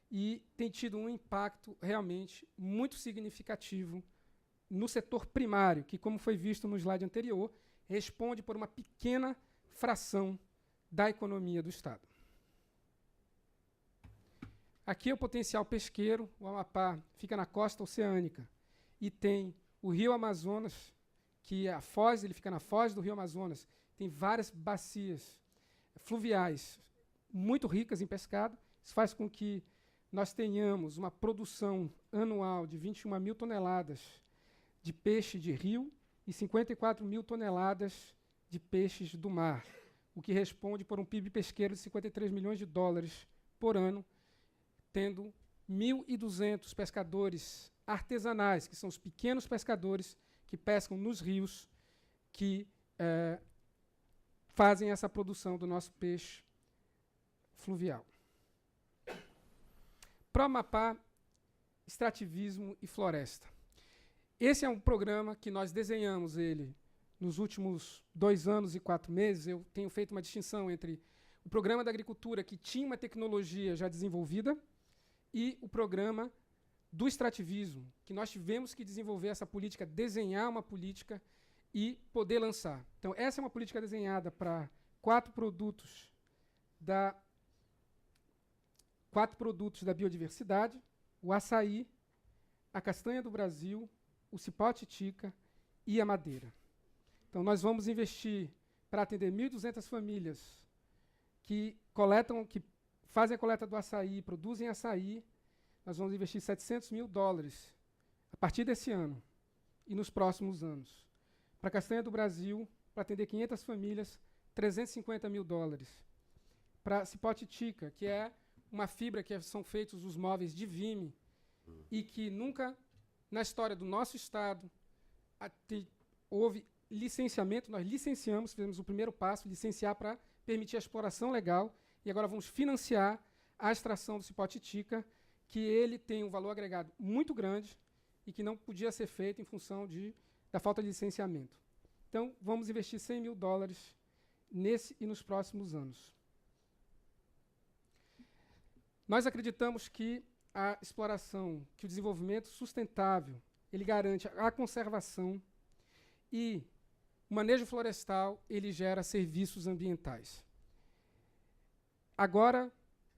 e tem tido um impacto realmente muito significativo no setor primário, que, como foi visto no slide anterior, responde por uma pequena fração da economia do Estado. Aqui é o potencial pesqueiro. O Amapá fica na costa oceânica e tem o Rio Amazonas, que é a foz, ele fica na foz do Rio Amazonas, tem várias bacias fluviais muito ricas em pescado. Isso faz com que nós tenhamos uma produção anual de 21 mil toneladas de peixe de rio e 54 mil toneladas de peixes do mar, o que responde por um PIB pesqueiro de 53 milhões de dólares por ano, tendo 1.200 pescadores artesanais, que são os pequenos pescadores que pescam nos rios, que fazem essa produção do nosso peixe fluvial. Pro-Amapá, extrativismo e floresta. Esse é um programa que nós desenhamos ele nos últimos 2 anos e 4 meses. Eu tenho feito uma distinção entre o programa da agricultura, que tinha uma tecnologia já desenvolvida, e o programa do extrativismo, que nós tivemos que desenvolver essa política, desenhar uma política e poder lançar. Então, essa é uma política desenhada para 4 produtos da biodiversidade: o açaí, a castanha do Brasil, o cipó titica e a madeira. Então, nós vamos investir para atender 1.200 famílias que fazem a coleta do açaí, produzem açaí. Nós vamos investir 700 mil dólares a partir desse ano e nos próximos anos. Para a castanha do Brasil, para atender 500 famílias, 350 mil dólares. Para a cipó titica, que é uma fibra que são feitos os móveis de vime e que nunca na história do nosso Estado houve licenciamento. Nós licenciamos, fizemos o primeiro passo, licenciar para permitir a exploração legal, e agora vamos financiar a extração do cipó titica, que ele tem um valor agregado muito grande e que não podia ser feito em função da falta de licenciamento. Então, vamos investir 100 mil dólares nesse e nos próximos anos. Nós acreditamos que a exploração, que o desenvolvimento sustentável, ele garante a conservação, e o manejo florestal, ele gera serviços ambientais. Agora,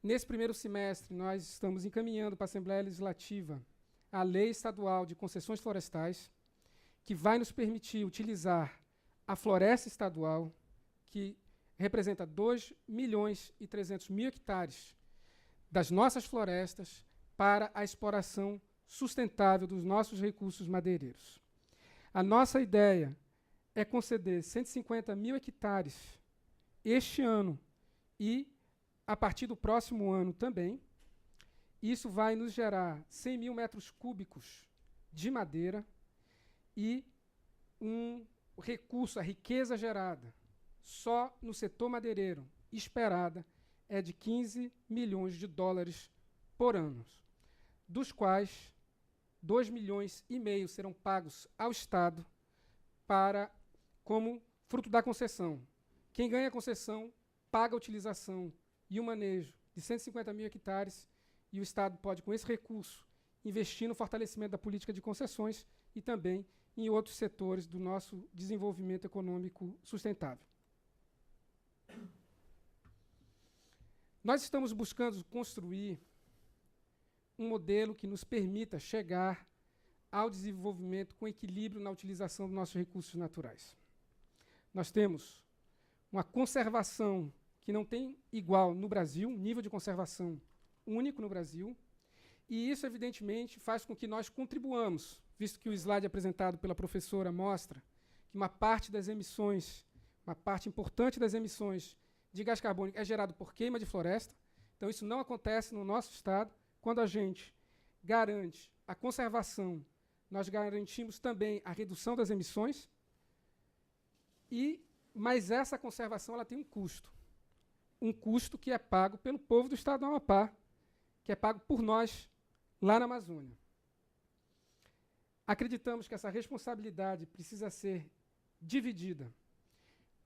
nesse primeiro semestre, nós estamos encaminhando para a Assembleia Legislativa a Lei Estadual de Concessões Florestais, que vai nos permitir utilizar a floresta estadual, que representa 2.300.000 hectares das nossas florestas, para a exploração sustentável dos nossos recursos madeireiros. A nossa ideia é conceder 150 mil hectares este ano e, a partir do próximo ano também. Isso vai nos gerar 100 mil metros cúbicos de madeira e um recurso, a riqueza gerada só no setor madeireiro, esperada, é de 15 milhões de dólares por ano, dos quais 2,5 milhões serão pagos ao Estado como fruto da concessão. Quem ganha a concessão paga a utilização e o manejo de 150 mil hectares, e o Estado pode, com esse recurso, investir no fortalecimento da política de concessões e também em outros setores do nosso desenvolvimento econômico sustentável. Nós estamos buscando construir um modelo que nos permita chegar ao desenvolvimento com equilíbrio na utilização dos nossos recursos naturais. Nós temos uma conservação que não tem igual no Brasil, um nível de conservação único no Brasil, e isso, evidentemente, faz com que nós contribuamos, visto que o slide apresentado pela professora mostra que uma parte das emissões, uma parte importante das emissões de gás carbônico é gerado por queima de floresta. Então, isso não acontece no nosso estado. Quando a gente garante a conservação, nós garantimos também a redução das emissões, mas essa conservação ela tem um custo que é pago pelo povo do estado do Amapá, que é pago por nós lá na Amazônia. Acreditamos que essa responsabilidade precisa ser dividida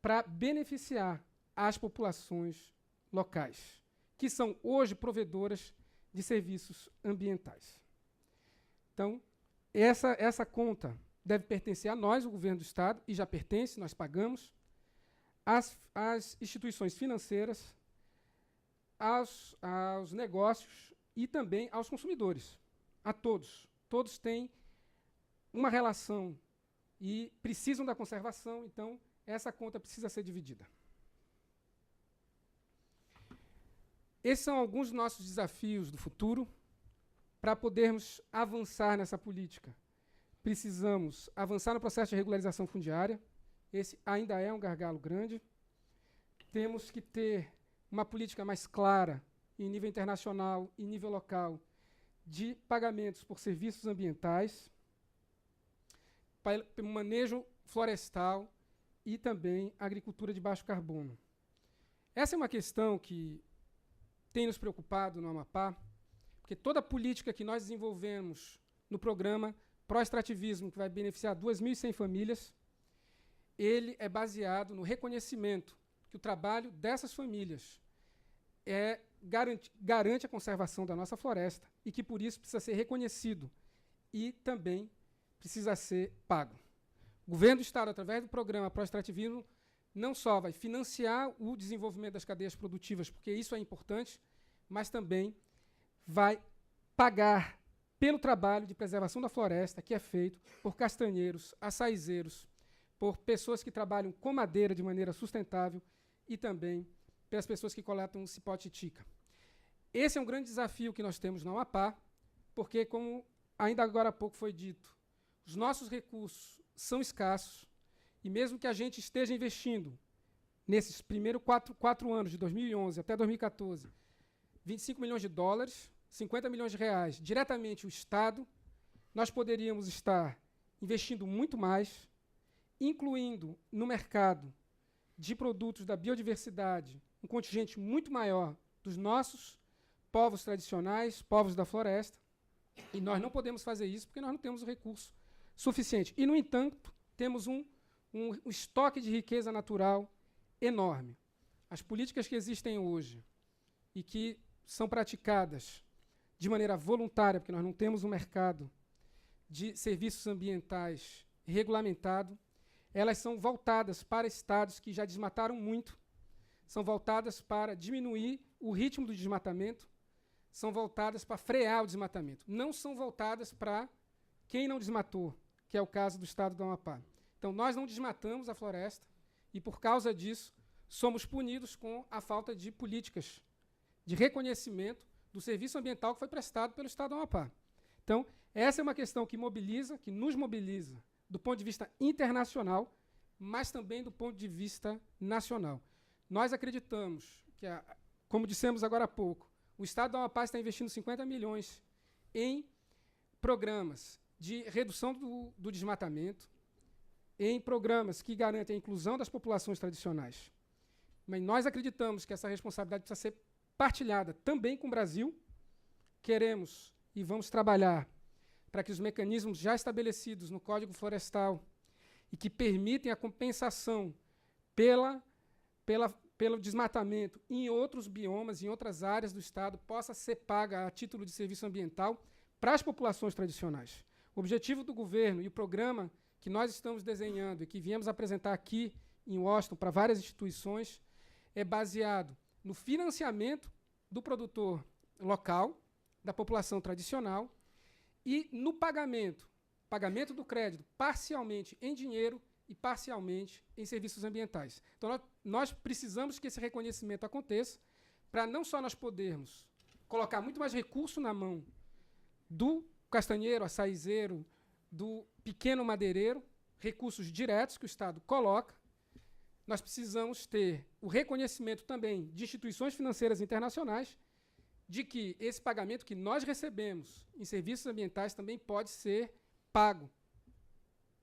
para beneficiar as populações locais, que são hoje provedoras de serviços ambientais. Então, essa conta deve pertencer a nós, o governo do Estado, e já pertence, nós pagamos, às instituições financeiras, aos negócios e também aos consumidores, a todos. Todos têm uma relação e precisam da conservação, então essa conta precisa ser dividida. Esses são alguns dos nossos desafios do futuro. Para podermos avançar nessa política, precisamos avançar no processo de regularização fundiária. Esse ainda é um gargalo grande. Temos que ter uma política mais clara, em nível internacional e nível local, de pagamentos por serviços ambientais, para manejo florestal e também agricultura de baixo carbono. Essa é uma questão que tem nos preocupado no Amapá, porque toda a política que nós desenvolvemos no programa Pró-Extrativismo, que vai beneficiar 2.100 famílias, ele é baseado no reconhecimento que o trabalho dessas famílias garante a conservação da nossa floresta e que, por isso, precisa ser reconhecido e também precisa ser pago. O governo do Estado, através do programa Pró-Extrativismo, não só vai financiar o desenvolvimento das cadeias produtivas, porque isso é importante, mas também vai pagar pelo trabalho de preservação da floresta que é feito por castanheiros, açaizeiros, por pessoas que trabalham com madeira de maneira sustentável e também pelas pessoas que coletam o cipó titica. Esse é um grande desafio que nós temos no Amapá, porque, como ainda agora há pouco foi dito, os nossos recursos são escassos e mesmo que a gente esteja investindo nesses primeiros quatro anos, de 2011 até 2014, 25 milhões de dólares, 50 milhões de reais, diretamente o Estado, nós poderíamos estar investindo muito mais, incluindo no mercado de produtos da biodiversidade um contingente muito maior dos nossos povos tradicionais, povos da floresta, e nós não podemos fazer isso porque nós não temos o recurso suficiente. E, no entanto, temos um estoque de riqueza natural enorme. As políticas que existem hoje e que são praticadas de maneira voluntária, porque nós não temos um mercado de serviços ambientais regulamentado, elas são voltadas para estados que já desmataram muito, são voltadas para diminuir o ritmo do desmatamento, são voltadas para frear o desmatamento. Não são voltadas para quem não desmatou, que é o caso do estado do Amapá. Então, nós não desmatamos a floresta e, por causa disso, somos punidos com a falta de políticas de reconhecimento do serviço ambiental que foi prestado pelo estado do Amapá. Então, essa é uma questão que nos mobiliza do ponto de vista internacional, mas também do ponto de vista nacional. Nós acreditamos que, como dissemos agora há pouco, o estado do Amapá está investindo 50 milhões em programas de redução do desmatamento, em programas que garantem a inclusão das populações tradicionais. Mas nós acreditamos que essa responsabilidade precisa ser partilhada também com o Brasil. Queremos e vamos trabalhar para que os mecanismos já estabelecidos no Código Florestal e que permitem a compensação pelo desmatamento em outros biomas, em outras áreas do Estado, possa ser paga a título de serviço ambiental para as populações tradicionais. O objetivo do governo e o programa que nós estamos desenhando e que viemos apresentar aqui em Washington para várias instituições é baseado no financiamento do produtor local, da população tradicional, e no pagamento do crédito parcialmente em dinheiro e parcialmente em serviços ambientais. Então, nós precisamos que esse reconhecimento aconteça para não só nós podermos colocar muito mais recurso na mão do castanheiro, açaizeiro, do pequeno madeireiro, recursos diretos que o Estado coloca, nós precisamos ter o reconhecimento também de instituições financeiras internacionais de que esse pagamento que nós recebemos em serviços ambientais também pode ser pago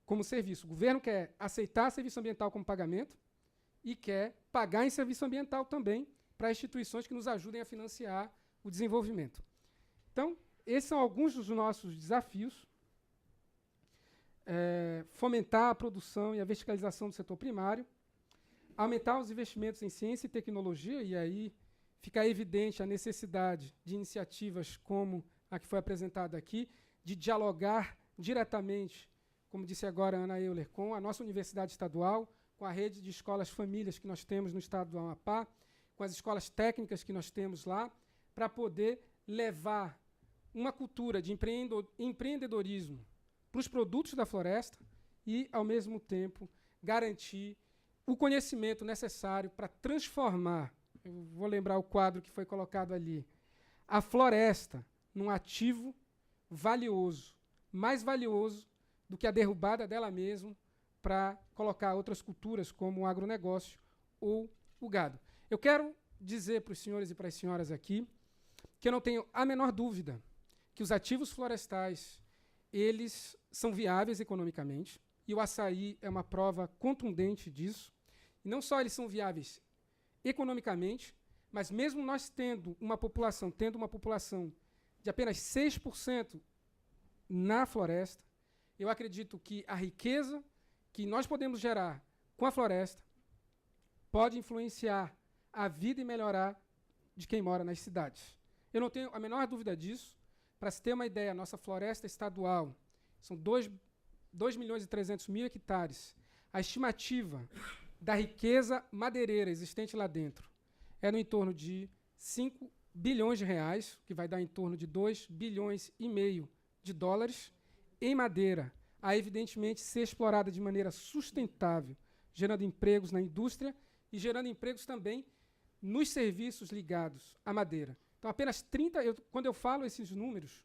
como serviço. O governo quer aceitar serviço ambiental como pagamento e quer pagar em serviço ambiental também para instituições que nos ajudem a financiar o desenvolvimento. Então, esses são alguns dos nossos desafios. Fomentar a produção e a verticalização do setor primário, aumentar os investimentos em ciência e tecnologia, e aí fica evidente a necessidade de iniciativas como a que foi apresentada aqui, de dialogar diretamente, como disse agora a Ana Euler, com a nossa universidade estadual, com a rede de escolas famílias que nós temos no estado do Amapá, com as escolas técnicas que nós temos lá, para poder levar uma cultura de empreendedorismo para os produtos da floresta e, ao mesmo tempo, garantir o conhecimento necessário para transformar, eu vou lembrar o quadro que foi colocado ali, a floresta num ativo valioso, mais valioso do que a derrubada dela mesma para colocar outras culturas como o agronegócio ou o gado. Eu quero dizer para os senhores e para as senhoras aqui que eu não tenho a menor dúvida que os ativos florestais, eles são viáveis economicamente, e o açaí é uma prova contundente disso. E não só eles são viáveis economicamente, mas mesmo nós tendo uma população de apenas 6% na floresta, eu acredito que a riqueza que nós podemos gerar com a floresta pode influenciar a vida e melhorar de quem mora nas cidades. Eu não tenho a menor dúvida disso. Para se ter uma ideia, a nossa floresta estadual são 2.300.000 hectares. A estimativa da riqueza madeireira existente lá dentro é no entorno de 5 bilhões de reais, que vai dar em torno de 2,5 bilhões de dólares, em madeira, a evidentemente ser explorada de maneira sustentável, gerando empregos na indústria e gerando empregos também nos serviços ligados à madeira. Então, apenas 30%, quando eu falo esses números,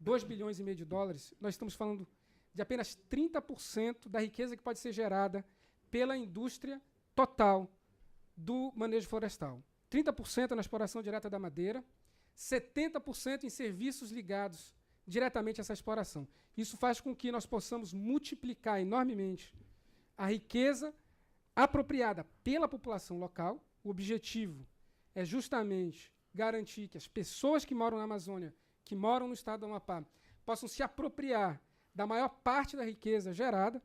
2,5 bilhões de dólares, nós estamos falando de apenas 30% da riqueza que pode ser gerada pela indústria total do manejo florestal. 30% na exploração direta da madeira, 70% em serviços ligados diretamente a essa exploração. Isso faz com que nós possamos multiplicar enormemente a riqueza apropriada pela população local. O objetivo é justamente garantir que as pessoas que moram na Amazônia, que moram no estado do Amapá, possam se apropriar da maior parte da riqueza gerada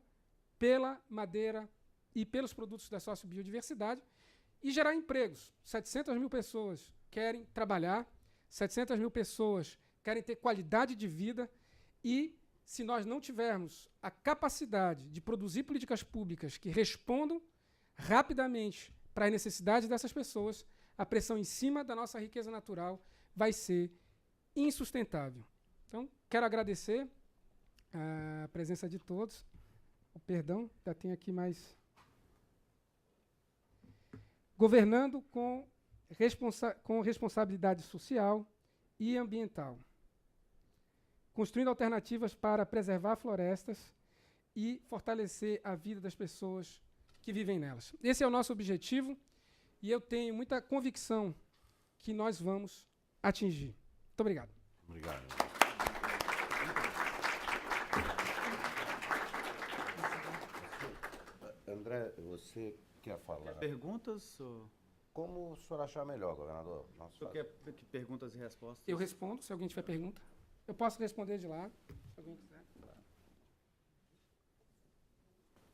pela madeira e pelos produtos da sociobiodiversidade e gerar empregos. 700 mil pessoas querem trabalhar, 700 mil pessoas querem ter qualidade de vida e, se nós não tivermos a capacidade de produzir políticas públicas que respondam rapidamente para as necessidades dessas pessoas, a pressão em cima da nossa riqueza natural vai ser insustentável. Então, quero agradecer a presença de todos. Perdão, já tenho aqui mais. Governando com responsabilidade social e ambiental. Construindo alternativas para preservar florestas e fortalecer a vida das pessoas que vivem nelas. Esse é o nosso objetivo e eu tenho muita convicção que nós vamos atingir. Muito obrigado. Obrigado. André, você quer falar? Perguntas? Ou... Como o senhor achar melhor, governador? O senhor quer perguntas e respostas? Eu respondo, se alguém tiver pergunta. Eu posso responder de lá, se alguém quiser.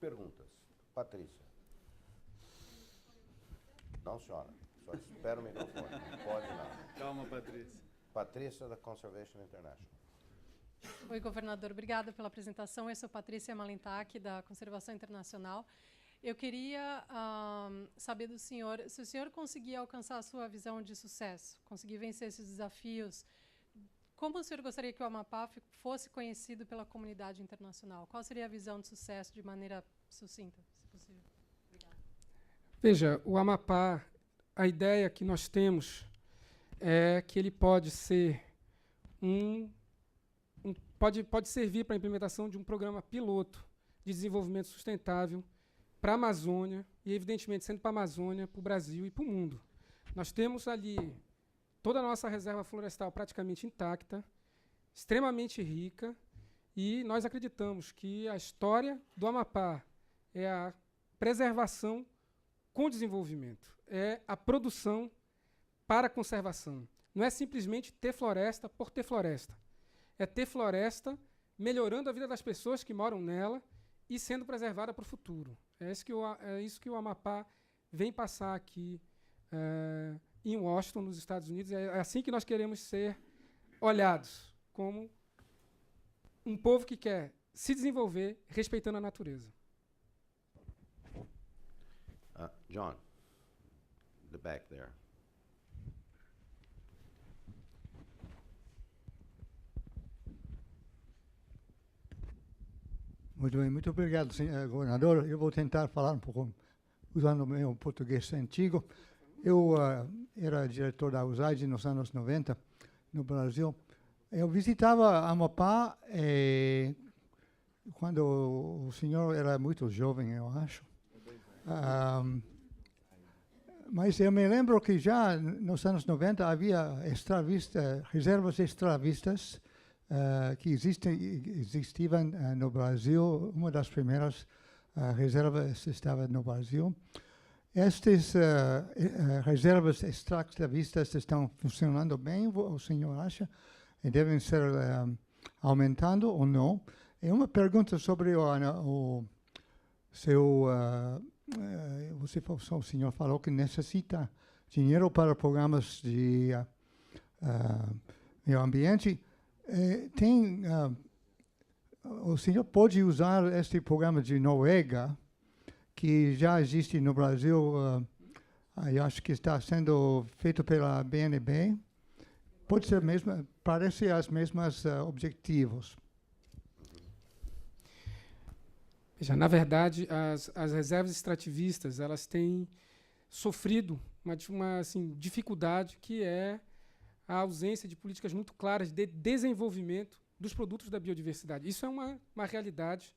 perguntas. Patrícia. Não, senhora. Só espera o microfone. Não pode nada. Calma, Patrícia. Patrícia, da Conservation International. Oi, governador. Obrigada pela apresentação. Eu sou Patrícia Malintak, da Conservação Internacional. Eu queria saber do senhor, se o senhor conseguir alcançar a sua visão de sucesso, conseguir vencer esses desafios, como o senhor gostaria que o Amapá fosse conhecido pela comunidade internacional? Qual seria a visão de sucesso de maneira sucinta, se possível? Obrigada. Veja, o Amapá, a ideia que nós temos é que ele pode ser pode servir para a implementação de um programa piloto de desenvolvimento sustentável para a Amazônia e, evidentemente, sendo para a Amazônia, para o Brasil e para o mundo. Nós temos ali toda a nossa reserva florestal praticamente intacta, extremamente rica, e nós acreditamos que a história do Amapá é a preservação com desenvolvimento, é a produção para a conservação. Não é simplesmente ter floresta por ter floresta. É ter floresta melhorando a vida das pessoas que moram nela e sendo preservada para o futuro. É isso que o Amapá vem passar aqui em Washington, nos Estados Unidos. É assim que nós queremos ser olhados, como um povo que quer se desenvolver respeitando a natureza. John, the back there. Muito bem, muito obrigado, senhor governador. Eu vou tentar falar um pouco usando o meu português antigo. Eu era diretor da USAID nos anos 90, no Brasil. Eu visitava Amapá quando o senhor era muito jovem, eu acho. Mas eu me lembro que já nos anos 90 havia reservas extravistas que existiam no Brasil. Uma das primeiras reservas estava no Brasil. Estas reservas extrativistas estão funcionando bem, o senhor acha? E devem ser aumentando ou não? E uma pergunta sobre o seu... o senhor falou que necessita dinheiro para programas de meio ambiente. O senhor pode usar este programa de Noruega, que já existe no Brasil, eu acho que está sendo feito pela BNB. Pode ser mesmo, parece as mesmas objetivos. Veja, na verdade, as reservas extrativistas elas têm sofrido uma dificuldade, que é a ausência de políticas muito claras de desenvolvimento dos produtos da biodiversidade. Isso é uma realidade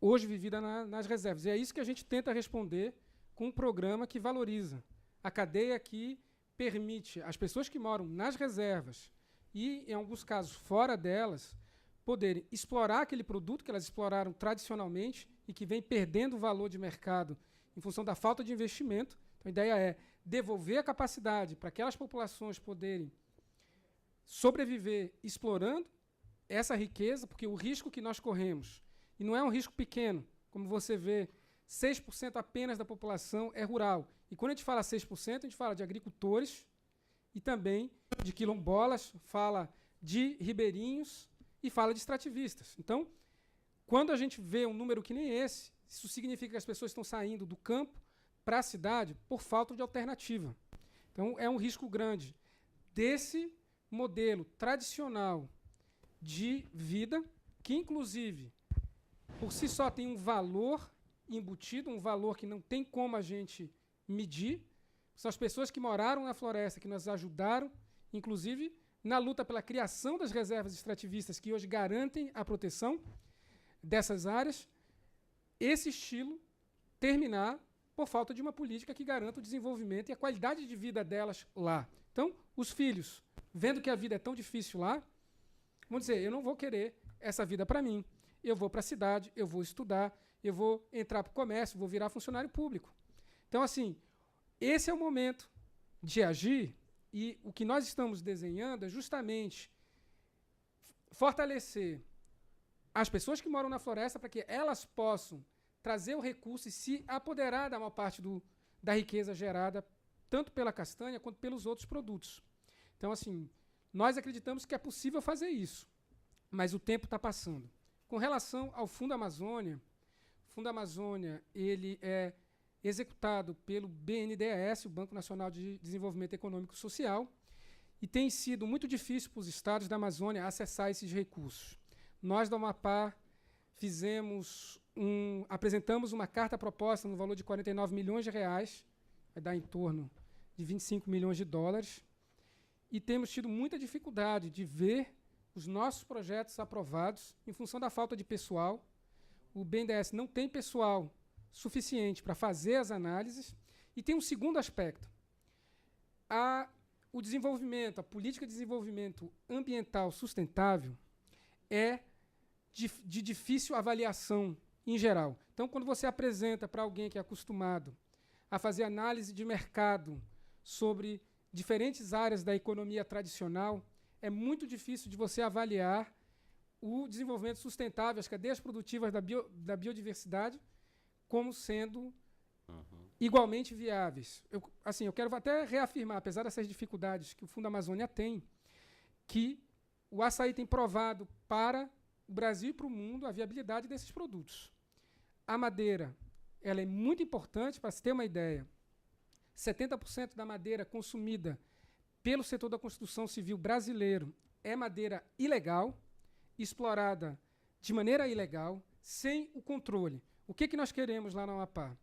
hoje vivida nas reservas. E é isso que a gente tenta responder com um programa que valoriza a cadeia, que permite às pessoas que moram nas reservas e, em alguns casos, fora delas, poderem explorar aquele produto que elas exploraram tradicionalmente e que vem perdendo o valor de mercado em função da falta de investimento. Então, a ideia é devolver a capacidade para aquelas populações poderem sobreviver explorando essa riqueza, porque o risco que nós corremos, e não é um risco pequeno, como você vê, 6% apenas da população é rural. E quando a gente fala 6%, a gente fala de agricultores e também de quilombolas, fala de ribeirinhos e fala de extrativistas. Então, quando a gente vê um número que nem esse, isso significa que as pessoas estão saindo do campo para a cidade por falta de alternativa. Então, é um risco grande desse modelo tradicional de vida, que, inclusive, por si só tem um valor embutido, um valor que não tem como a gente medir. São as pessoas que moraram na floresta, que nos ajudaram, inclusive, na luta pela criação das reservas extrativistas, que hoje garantem a proteção dessas áreas, esse estilo terminar por falta de uma política que garanta o desenvolvimento e a qualidade de vida delas lá. Então, os filhos, vendo que a vida é tão difícil lá, vão dizer, eu não vou querer essa vida para mim. Eu vou para a cidade, eu vou estudar, eu vou entrar para o comércio, vou virar funcionário público. Então, assim, esse é o momento de agir, e o que nós estamos desenhando é justamente fortalecer as pessoas que moram na floresta para que elas possam trazer o recurso e se apoderar da maior parte da riqueza gerada tanto pela castanha quanto pelos outros produtos. Então, assim, nós acreditamos que é possível fazer isso, mas o tempo está passando. Com relação ao Fundo Amazônia, o Fundo Amazônia ele é executado pelo BNDES, o Banco Nacional de Desenvolvimento Econômico e Social, e tem sido muito difícil para os estados da Amazônia acessar esses recursos. Nós, do Amapá, apresentamos uma carta-proposta no valor de 49 milhões de reais, vai dar em torno de 25 milhões de dólares, e temos tido muita dificuldade de ver os nossos projetos aprovados em função da falta de pessoal. O BNDES não tem pessoal suficiente para fazer as análises. E tem um segundo aspecto. O desenvolvimento, a política de desenvolvimento ambiental sustentável é de difícil avaliação em geral. Então, quando você apresenta para alguém que é acostumado a fazer análise de mercado sobre diferentes áreas da economia tradicional, é muito difícil de você avaliar o desenvolvimento sustentável, as cadeias produtivas da biodiversidade, como sendo igualmente viáveis. Eu quero até reafirmar, apesar dessas dificuldades que o Fundo Amazônia tem, que o açaí tem provado para o Brasil e para o mundo a viabilidade desses produtos. A madeira ela é muito importante, para se ter uma ideia. 70% da madeira consumida pelo setor da construção civil brasileiro é madeira ilegal, explorada de maneira ilegal, sem o controle. O que nós queremos lá na Amapá?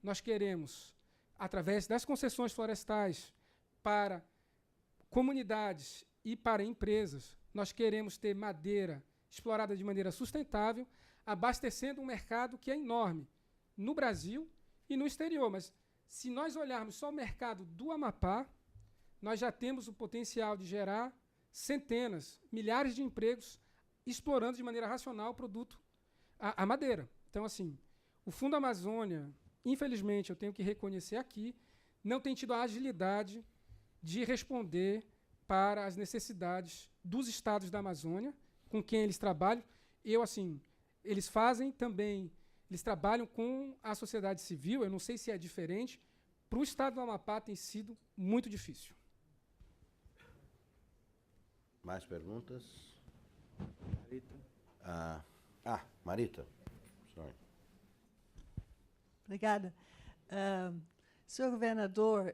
Nós queremos, através das concessões florestais para comunidades e para empresas, nós queremos ter madeira explorada de maneira sustentável, abastecendo um mercado que é enorme no Brasil e no exterior. Mas, se nós olharmos só o mercado do Amapá, nós já temos o potencial de gerar centenas, milhares de empregos explorando de maneira racional o produto, a madeira. Então, assim, o Fundo Amazônia, infelizmente, eu tenho que reconhecer aqui, não tem tido a agilidade de responder para as necessidades dos estados da Amazônia, com quem eles trabalham. Eles fazem também, eles trabalham com a sociedade civil, eu não sei se é diferente. Para o estado do Amapá tem sido muito difícil. Mais perguntas? Marita. Marita. Sorry. Obrigada. Senhor governador,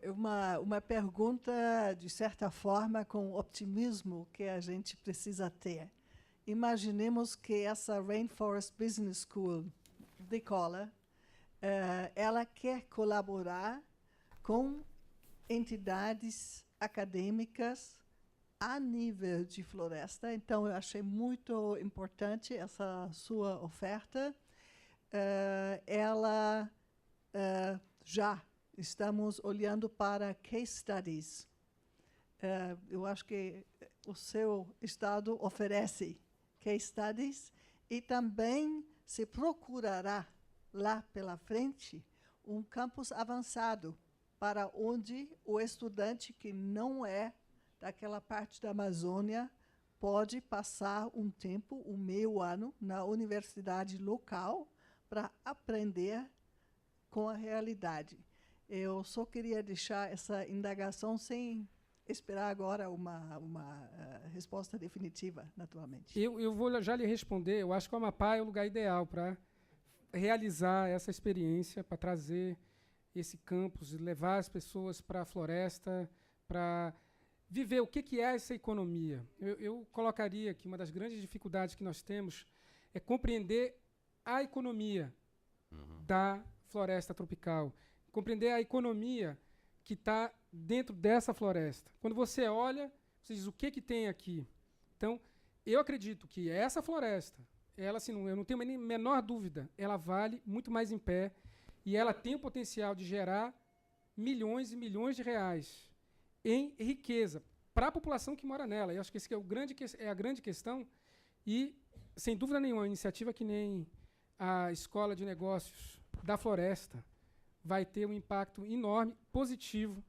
uma pergunta, de certa forma, com otimismo que a gente precisa ter. Imaginemos que essa Rainforest Business School decola, ela quer colaborar com entidades acadêmicas a nível de floresta. Então, eu achei muito importante essa sua oferta. Já estamos olhando para case studies. Eu acho que o seu estado oferece case studies e também se procurará lá pela frente um campus avançado para onde o estudante que não é daquela parte da Amazônia pode passar um tempo, meio ano, na universidade local para aprender com a realidade. Eu só queria deixar essa indagação sem esperar agora uma resposta definitiva, naturalmente. Eu vou já lhe responder. Eu acho que o Amapá é o lugar ideal para realizar essa experiência, para trazer esse campus, levar as pessoas para a floresta, para viver o que é essa economia. Eu colocaria que uma das grandes dificuldades que nós temos é compreender a economia da floresta tropical, compreender a economia que está dentro dessa floresta. Quando você olha, você diz o que tem aqui. Então, eu acredito que essa floresta, ela, assim, eu não tenho a menor dúvida, ela vale muito mais em pé e ela tem o potencial de gerar milhões e milhões de reais em riqueza para a população que mora nela. Eu acho que esse é a grande questão e, sem dúvida nenhuma, uma iniciativa que nem a Escola de Negócios da Floresta vai ter um impacto enorme, positivo,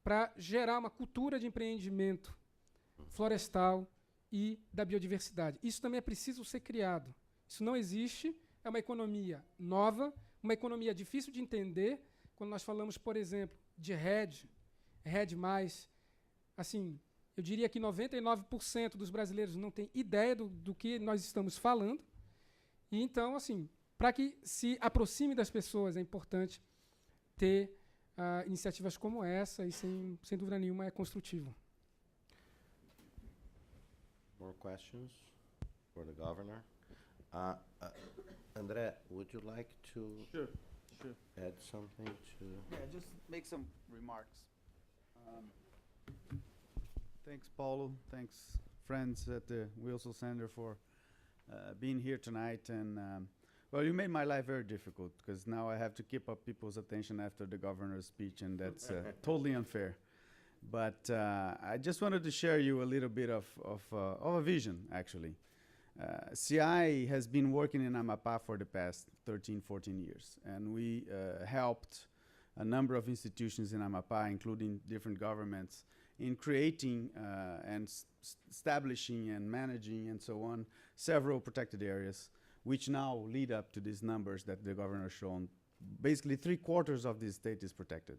para gerar uma cultura de empreendimento florestal e da biodiversidade. Isso também é preciso ser criado. Isso não existe é uma economia nova, uma economia difícil de entender. Quando nós falamos, por exemplo, de RED+, assim, eu diria que 99% dos brasileiros não têm ideia do que nós estamos falando. E então, assim, para que se aproxime das pessoas, é importante ter iniciativas como essa, e sem dúvida nenhuma é construtivo. More questions for the governor? André, would you like to Sure. add something to? Yeah, just make some remarks. Thanks, Paulo. Thanks, friends at the Wilson Center for being here tonight. And well, you made my life very difficult because now I have to keep up people's attention after the governor's speech, and that's totally unfair. But I just wanted to share you a little bit of a vision, actually. CI has been working in Amapá for the past 13, 14 years, and we helped a number of institutions in Amapá, including different governments, in creating and establishing and managing and so on several protected areas, which now lead up to these numbers that the governor shown. Basically, 3/4 of the state is protected.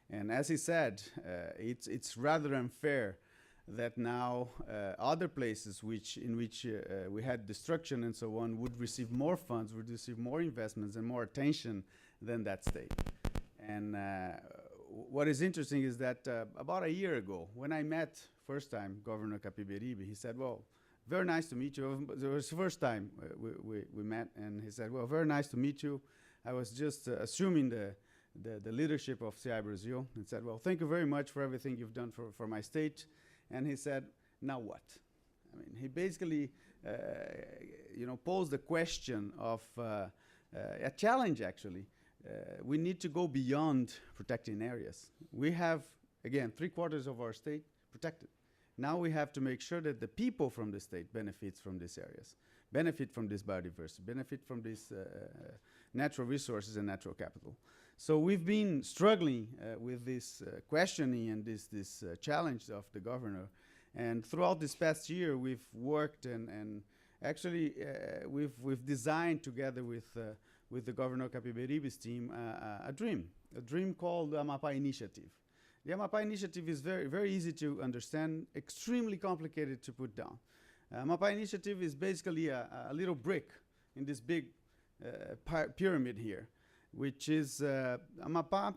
And as he said, it's rather unfair that now other places in which we had destruction and so on would receive more funds, would receive more investments and more attention than that state. And what is interesting is that about a year ago, when I met first time Governor Capiberibe, he said, well, very nice to meet you. It was the first time we met, and he said, well, very nice to meet you. I was just assuming the leadership of CI Brazil, and said, well, thank you very much for everything you've done for my state. And he said, now what? I mean, he basically, posed the question of a challenge, actually. We need to go beyond protecting areas. We have, again, 3/4 of our state protected. Now we have to make sure that the people from the state benefits from these areas, benefit from this biodiversity, benefit from these natural resources and natural capital. So we've been struggling with this questioning and this challenge of the governor. And throughout this past year, we've worked and actually we've designed together with the Governor Capiberibe's team a dream called the Amapá Initiative. The Amapá Initiative is very, very easy to understand, extremely complicated to put down. Amapá Initiative is basically a little brick in this big pyramid here, which is Amapá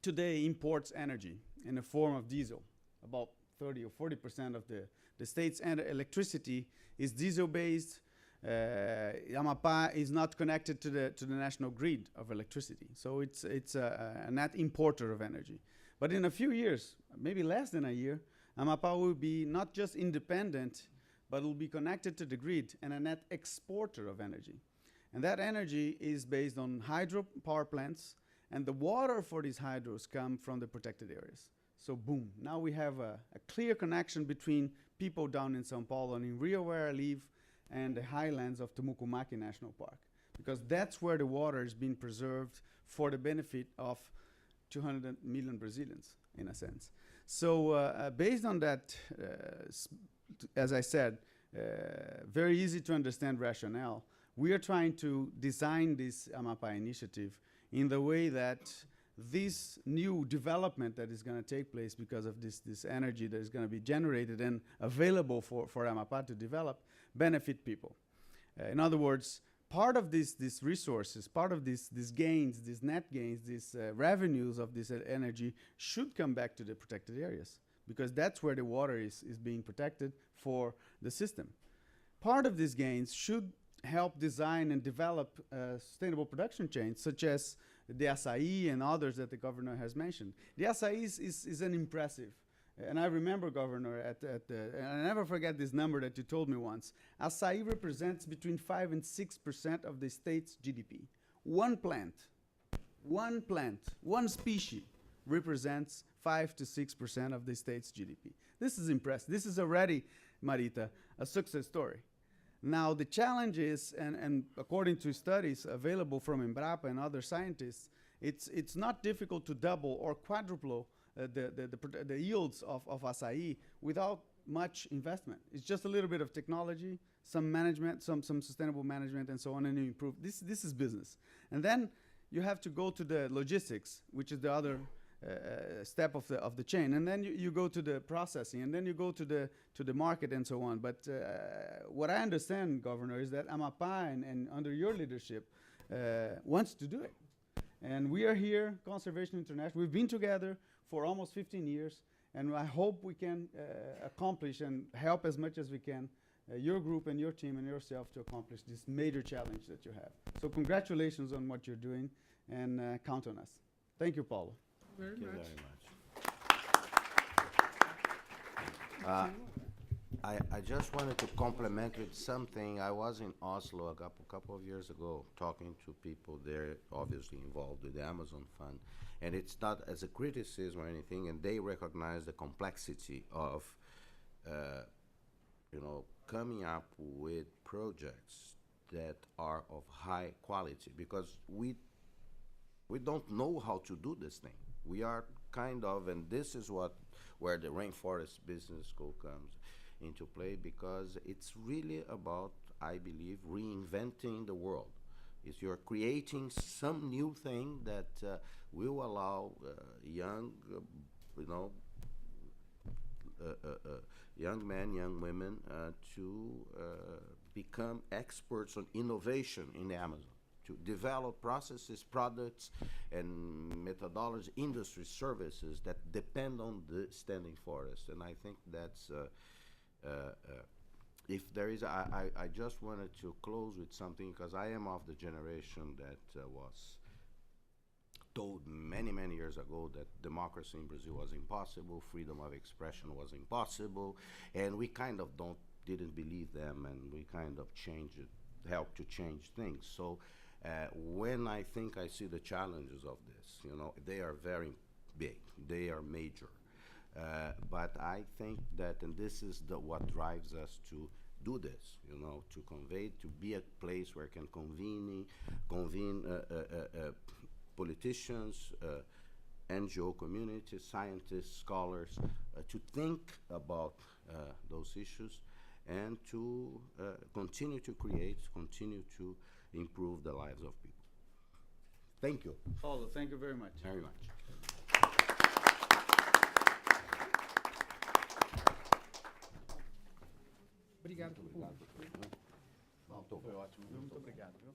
today imports energy in the form of diesel. About 30 or 40% of the state's electricity is diesel-based. Amapá is not connected to the national grid of electricity, so it's a net importer of energy. But in a few years, maybe less than a year, Amapá will be not just independent, but will be connected to the grid and a net exporter of energy. And that energy is based on hydro power plants, and the water for these hydros come from the protected areas. So boom, now we have a clear connection between people down in São Paulo and in Rio, where I live, and the highlands of Tumucumaki National Park, because that's where the water is being preserved for the benefit of 200 million Brazilians, in a sense. So based on that, as I said, very easy to understand rationale, we are trying to design this Amapá Initiative in the way that this new development that is going to take place because of this energy that is going to be generated and available for Amapá to develop benefit people. In other words, part of these resources, part of these gains, these net gains, these revenues of this energy should come back to the protected areas, because that's where the water is being protected for the system. Part of these gains should help design and develop sustainable production chains, such as the açaí and others that the governor has mentioned. The açaí is an impressive, and I remember, Governor, and I never forget this number that you told me once. Açaí represents between 5 and 6% of the state's GDP. One plant, one species represents 5 to 6% of the state's GDP. This is impressive. This is already, Marita, a success story. Now, the challenge is, and according to studies available from Embrapa and other scientists, it's not difficult to double or quadruple the yields of açaí without much investment. It's just a little bit of technology, some management, some sustainable management, and so on, and you improve. This is business. And then you have to go to the logistics, which is the other step of the chain, and then you go to the processing, and then you go to the market, and so on. But what I understand, Governor, is that Amapá and under your leadership wants to do it. And we are here, Conservation International. We've been together for almost 15 years, and I hope we can accomplish and help as much as we can your group and your team and yourself to accomplish this major challenge that you have. So congratulations on what you're doing, and count on us. Thank you, Paulo. Very Thank you much. very much. I just wanted to compliment with something. I was in Oslo a couple of years ago talking to people there, obviously involved with the Amazon Fund. And it's not as a criticism or anything, and they recognize the complexity of, coming up with projects that are of high quality, because we don't know how to do this thing. We are kind of, and this is where the Rainforest Business School comes into play, because it's really about, I believe, reinventing the world. Is you're creating some new thing that will allow young men, young women to become experts on innovation in the Amazon, to develop processes, products, and methodology, industry services that depend on the standing forest. And I think that's, if there is, I just wanted to close with something, because I am of the generation that was told many, many years ago that democracy in Brazil was impossible, freedom of expression was impossible, and we kind of didn't believe them, and we kind of helped to change things. So when I think I see the challenges of this, they are very big, they are major. But I think that, and this is what drives us to do this, to convey, to be a place where can convene politicians, NGO community, scientists, scholars, to think about those issues, and to continue to create, continue to improve the lives of people. Thank you. Paulo, thank you very much. Very much. Obrigado. Foi ótimo. Muito obrigado, viu?